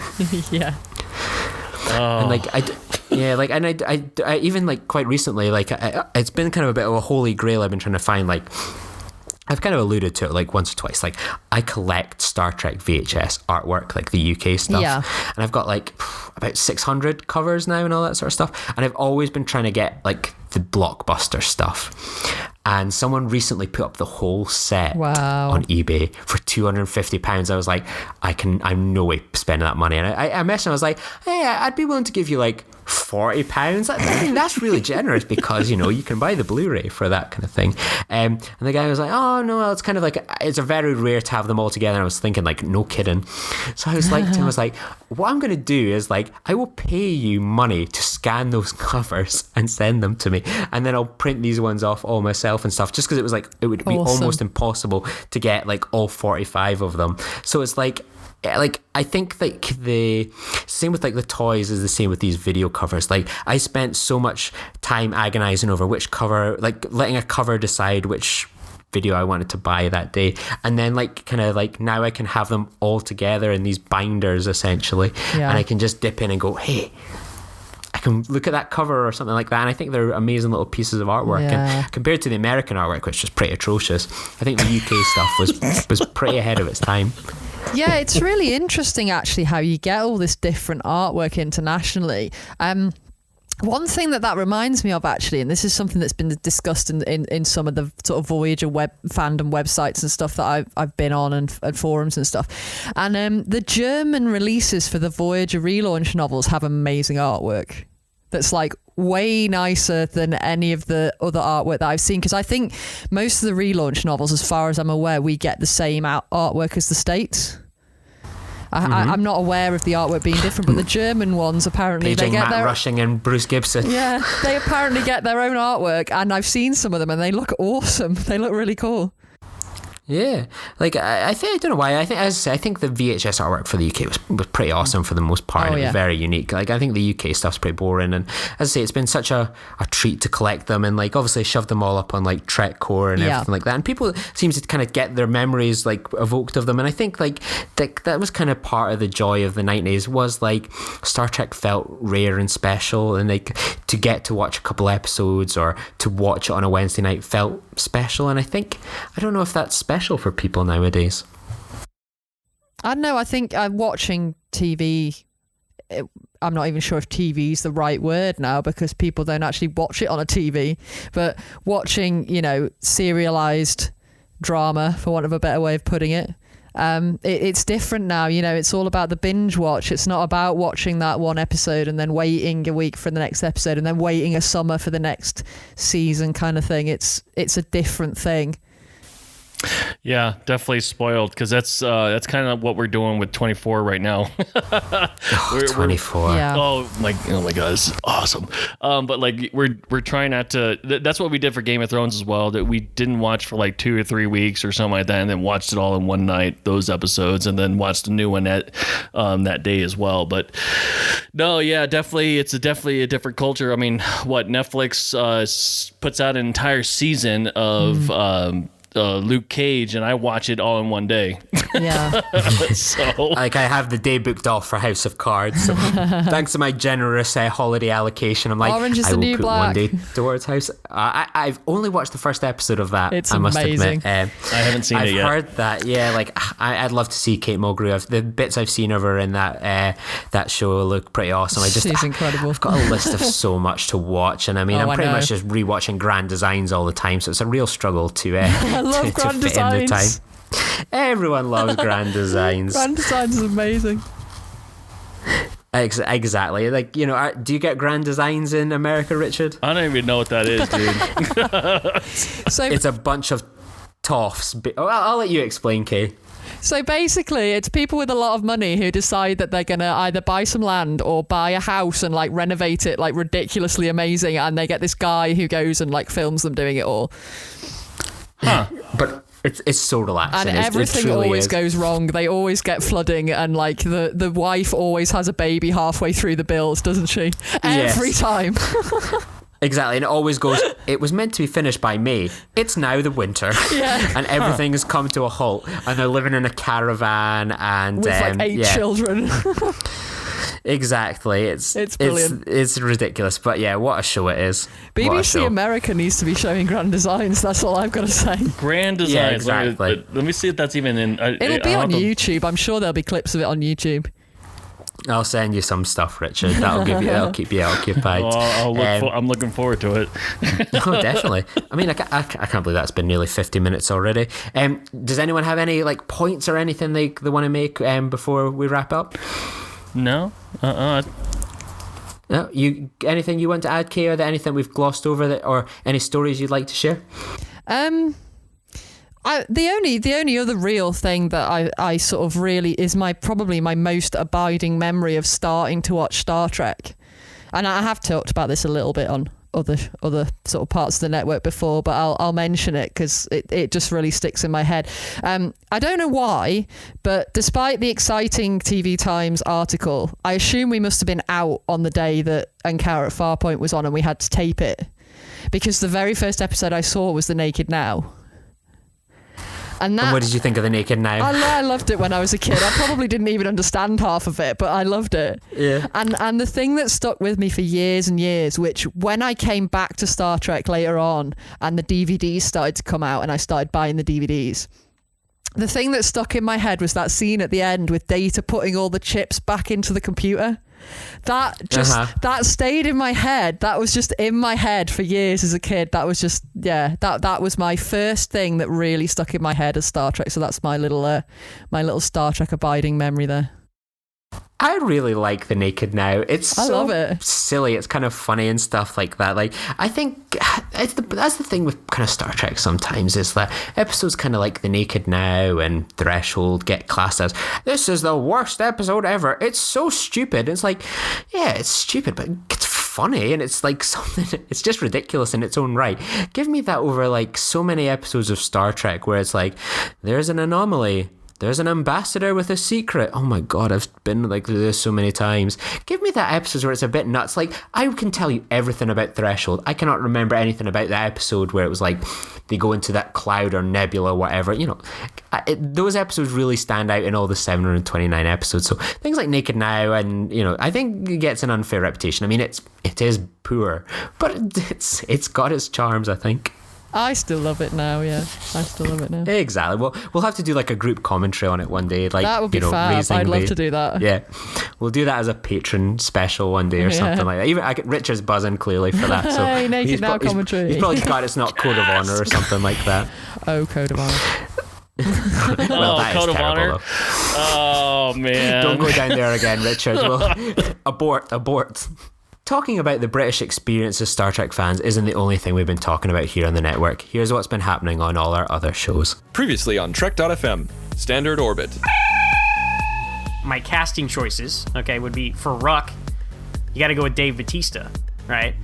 And like, I even like quite recently, like it's been kind of a bit of a holy grail I've been trying to find. Like, I've kind of alluded to it like once or twice. Like, I collect Star Trek VHS artwork, like the UK stuff. And I've got like about 600 covers now and all that sort of stuff. And I've always been trying to get like the Blockbuster stuff. And someone recently put up the whole set on eBay for £250. I was like, I'm no way spending that money. And I messaged him, I was like, hey, I'd be willing to give you like £40. I think that's really generous because, you know, you can buy the Blu-ray for that kind of thing. And the guy was like, oh, no, well, it's kind of like, it's a very rare to have them all together. And I was thinking, like, no kidding. So I was like, to him, I was like, what I'm going to do is, like, I will pay you money to scan those covers and send them to me. And then I'll print these ones off all myself and stuff, just because it was like, it would be almost impossible to get, like, all 45 of them. So it's like I think like the same with like the toys is the same with these video covers. Like I spent so much time agonizing over which cover, like letting a cover decide which video I wanted to buy that day, and then like kind of like now I can have them all together in these binders essentially, and I can just dip in and go, hey, I can look at that cover or something like that, and I think they're amazing little pieces of artwork. And compared to the American artwork, which was pretty atrocious, I think the UK stuff was pretty ahead of its time. Yeah, it's really interesting actually how you get all this different artwork internationally. One thing that reminds me of actually, and this is something that's been discussed in some of the sort of Voyager web fandom websites and stuff that I've been on and forums and stuff, and the German releases for the Voyager relaunch novels have amazing artwork that's like way nicer than any of the other artwork that I've seen, because I think most of the relaunch novels, as far as I'm aware, we get the same artwork as the States. I'm not aware of the artwork being different, but the German ones apparently Paging they get Matt Rushing and Bruce Gibson. Yeah, they apparently get their own artwork, and I've seen some of them, and they look awesome. They look really cool. Yeah, like I think, I don't know why. I think, as I say, I think the VHS artwork for the UK was pretty awesome for the most part. It was very unique. Like I think the UK stuff's pretty boring, and as I say, it's been such a treat to collect them, and like obviously shove them all up on like TrekCore and everything like that. And people seem to kind of get their memories like evoked of them, and I think like that was kind of part of the joy of the 90s, was like Star Trek felt rare and special, and like to get to watch a couple episodes or to watch it on a Wednesday night felt special. And I don't know if that's special for people nowadays. I don't know. I think watching TV, I'm not even sure if TV is the right word now, because people don't actually watch it on a TV, but watching, you know, serialized drama, for want of a better way of putting it, it's different now. You know, it's all about the binge watch. It's not about watching that one episode and then waiting a week for the next episode and then waiting a summer for the next season kind of thing. It's a different thing. Yeah, definitely spoiled, because that's kind of what we're doing with 24 right now. 24. Yeah. Oh my God, this is awesome. But like we're trying not to. That's what we did for Game of Thrones as well. That we didn't watch for like 2 or 3 weeks or something like that, and then watched it all in one night, those episodes, and then watched a new one that day as well. But no, yeah, definitely, it's definitely a different culture. I mean, what Netflix puts out an entire season of. Luke Cage, and I watch it all in one day. Yeah. So like I have the day booked off for House of Cards. So thanks to my generous holiday allocation, I'm like, Orange is I the will new put black. one day towards House. I've only watched the first episode of that. It's I must amazing. admit. I haven't seen it yet. I've heard that. Yeah, like I'd love to see Kate Mulgrew. The bits I've seen of her in that show look pretty awesome. She's incredible. I've got a list of so much to watch, and I mean, I'm pretty much just rewatching Grand Designs all the time. So it's a real struggle to. I love Grand Designs. Everyone loves Grand Designs. Grand Designs is amazing. Exactly. Like, you know, do you get Grand Designs in America, Richard? I don't even know what that is, dude. So it's a bunch of toffs. I'll let you explain, Kay. So basically, it's people with a lot of money who decide that they're going to either buy some land or buy a house and like renovate it like ridiculously amazing, and they get this guy who goes and like films them doing it all. Huh. But it's so relaxing. And everything always goes wrong. They always get flooding, and like the wife always has a baby halfway through the build, doesn't she? Every time. Exactly, and it always goes, it was meant to be finished by May. It's now the winter. Yeah. And everything has come to a halt. And they're living in a caravan and... with like 8 children. Exactly. It's brilliant. It's ridiculous. But yeah, what a show it is. BBC America needs to be showing Grand Designs. That's all I've got to say. Grand Designs. Yeah, exactly. Let me see if that's even in... It'll be on YouTube. I'm sure there'll be clips of it on YouTube. I'll send you some stuff, Richard. That'll keep you occupied. I'm looking forward to it. Oh, definitely. I mean, I can't believe that's been nearly 50 minutes already. Does anyone have any like points or anything they want to make before we wrap up? No. No, anything you want to add, Kay? Are there anything we've glossed over or any stories you'd like to share? The only other real thing that I sort of really is probably my most abiding memory of starting to watch Star Trek, and I have talked about this a little bit on other sort of parts of the network before, but I'll mention it because it just really sticks in my head. I don't know why, but despite the exciting TV Times article, I assume we must have been out on the day that Encounter at Farpoint was on, and we had to tape it, because the very first episode I saw was The Naked Now. And what did you think of The Naked Now? I loved it when I was a kid. I probably didn't even understand half of it, but I loved it. Yeah. And the thing that stuck with me for years and years, which when I came back to Star Trek later on and the DVDs started to come out and I started buying the DVDs, the thing that stuck in my head was that scene at the end with Data putting all the chips back into the computer. That stayed in my head. That was just in my head for years as a kid. That was just, that was my first thing that really stuck in my head as Star Trek. So that's my little Star Trek abiding memory there. I really like The Naked Now. I love it. Silly. It's kind of funny and stuff like that. Like, I think that's the thing with kind of Star Trek sometimes, is that episodes kind of like The Naked Now and Threshold get classed as, this is the worst episode ever. It's so stupid. It's like, yeah, it's stupid, but it's funny, and it's like something, it's just ridiculous in its own right. Give me that over like so many episodes of Star Trek where it's like, there's an anomaly. There's an ambassador with a secret. Oh my God, I've been like through this so many times. Give me that episode where it's a bit nuts. Like, I can tell you everything about Threshold. I cannot remember anything about that episode where it was like they go into that cloud or nebula, whatever. You know, those episodes really stand out in all the 729 episodes. So things like Naked Now, and you know, I think it gets an unfair reputation. I mean, it is poor, but it's got its charms, I think. I still love it now, yeah. I still love it now. Exactly. Well, we'll have to do like a group commentary on it one day. Like, that would be fab. I'd love to do that. Yeah. We'll do that as a patron special one day or something like that. Even Richard's buzzing clearly for that. So hey, Naked Now commentary. He's probably got It's Not Code of Honor or something like that. Oh, Code of Honor. Well, that Code is of terrible, Honor. though. Oh, man. Don't go down there again, Richard. Well, abort. Talking about the British experience as Star Trek fans isn't the only thing we've been talking about here on the network. Here's what's been happening on all our other shows. Previously on Trek.fm, Standard Orbit. My casting choices, would be for Ruck, you got to go with Dave Bautista, right?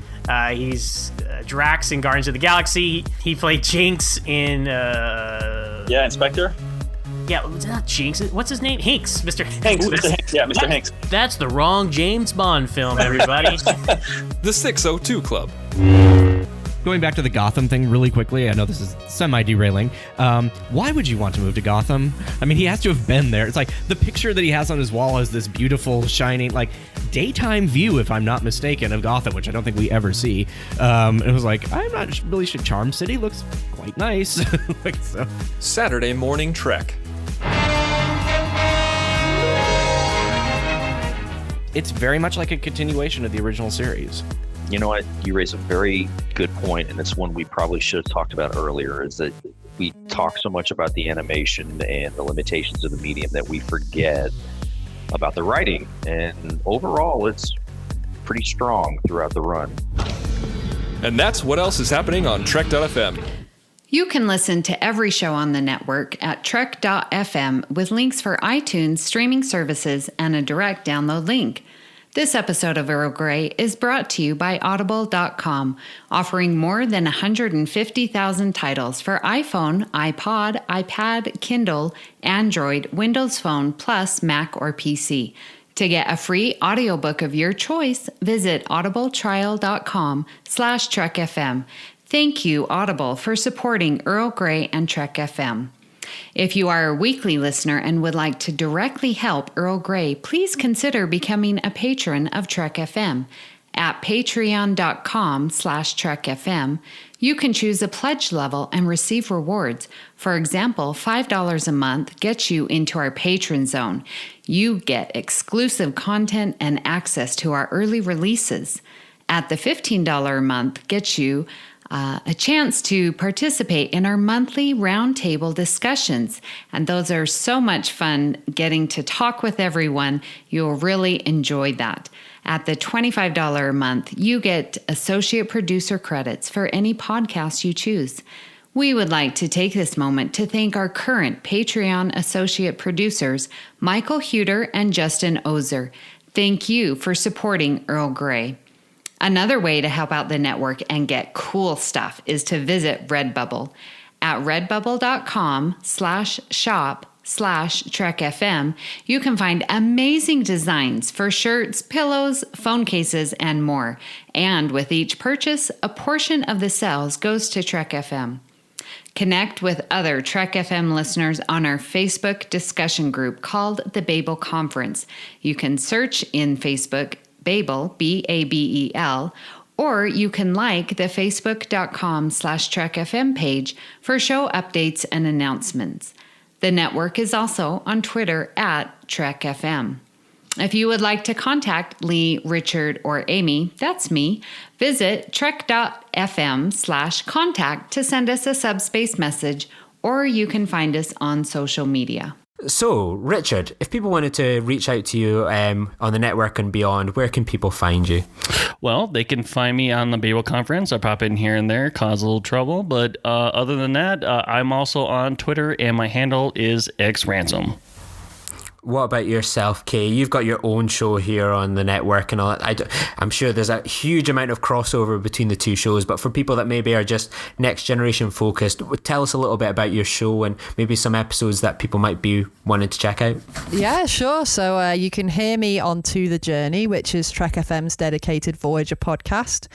He's Drax in Guardians of the Galaxy. He played Jinx in... Inspector. Yeah, not Jinx. What's his name? Hinks. Mr. Hanks. Mr. Hanks. Yeah, Mr. Hanks. That's the wrong James Bond film, everybody. The 602 Club. Going back to the Gotham thing really quickly, I know this is semi-derailing. Why would you want to move to Gotham? I mean, he has to have been there. It's like the picture that he has on his wall has this beautiful, shining, like, daytime view, if I'm not mistaken, of Gotham, which I don't think we ever see. It was like, I'm not really sure. Charm City looks quite nice. So. Saturday Morning Trek. It's very much like a continuation of the original series. You know what? You raise a very good point, and it's one we probably should have talked about earlier, is that we talk so much about the animation and the limitations of the medium that we forget about the writing. And overall, it's pretty strong throughout the run. And that's what else is happening on Trek.fm. You can listen to every show on the network at Trek.fm with links for iTunes, streaming services, and a direct download link. This episode of Earl Grey is brought to you by Audible.com, offering more than 150,000 titles for iPhone, iPod, iPad, Kindle, Android, Windows Phone, plus Mac or PC. To get a free audiobook of your choice, visit audibletrial.com/TrekFM. Thank you, Audible, for supporting Earl Grey and Trek FM. If you are a weekly listener and would like to directly help Earl Grey, please consider becoming a patron of Trek FM. At patreon.com/Trek FM, you can choose a pledge level and receive rewards. For example, $5 a month gets you into our patron zone. You get exclusive content and access to our early releases. At the $15 a month gets you a chance to participate in our monthly roundtable discussions. And those are so much fun getting to talk with everyone. You'll really enjoy that. At the $25 a month, you get associate producer credits for any podcast you choose. We would like to take this moment to thank our current Patreon associate producers, Michael Huter and Justin Ozer. Thank you for supporting Earl Grey. Another way to help out the network and get cool stuff is to visit Redbubble. At redbubble.com/shop/TrekFM, you can find amazing designs for shirts, pillows, phone cases, and more. And with each purchase, a portion of the sales goes to Trek FM. Connect with other Trek FM listeners on our Facebook discussion group called the Babel Conference. You can search in Facebook Babel, Babel, or you can like the facebook.com/TrekFM page for show updates and announcements. The network is also on Twitter at TrekFM. If you would like to contact Lee, Richard, or Amy, that's me, visit trek.fm/contact to send us a subspace message, or you can find us on social media. So, Richard, if people wanted to reach out to you on the network and beyond, where can people find you? Well, they can find me on the Babel Conference. I pop in here and there, cause a little trouble. But other than that, I'm also on Twitter, and my handle is xransom. What about yourself, Kay? You've got your own show here on the network and all that. I'm sure there's a huge amount of crossover between the two shows, but for people that maybe are just Next Generation focused, tell us a little bit about your show and maybe some episodes that people might be wanting to check out. Yeah, sure. So you can hear me on To The Journey, which is Trek FM's dedicated Voyager podcast.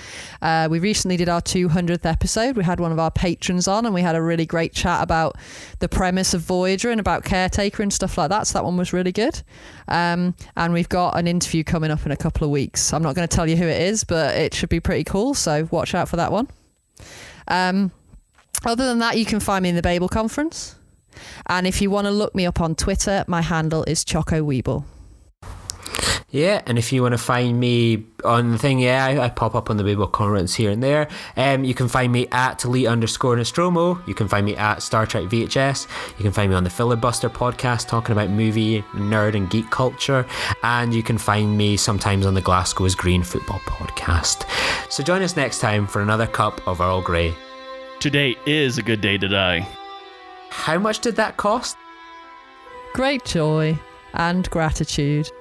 We recently did our 200th episode. We had one of our patrons on and we had a really great chat about the premise of Voyager and about Caretaker and stuff like that. So that one was really good. And we've got an interview coming up in a couple of weeks. I'm not going to tell you who it is, but it should be pretty cool. So watch out for that one. Other than that, you can find me in the Babel Conference. And if you want to look me up on Twitter, my handle is Choco Weeble. Yeah, and if you want to find me on the thing, I pop up on the Babel Conference here and there. You can find me at Lee_Nostromo. You can find me at Star Trek VHS. You can find me on the Filibuster podcast talking about movie, nerd and geek culture. And you can find me sometimes on the Glasgow's Green Football podcast. So join us next time for another cup of Earl Grey. Today is a good day to die. How much did that cost? Great joy and gratitude.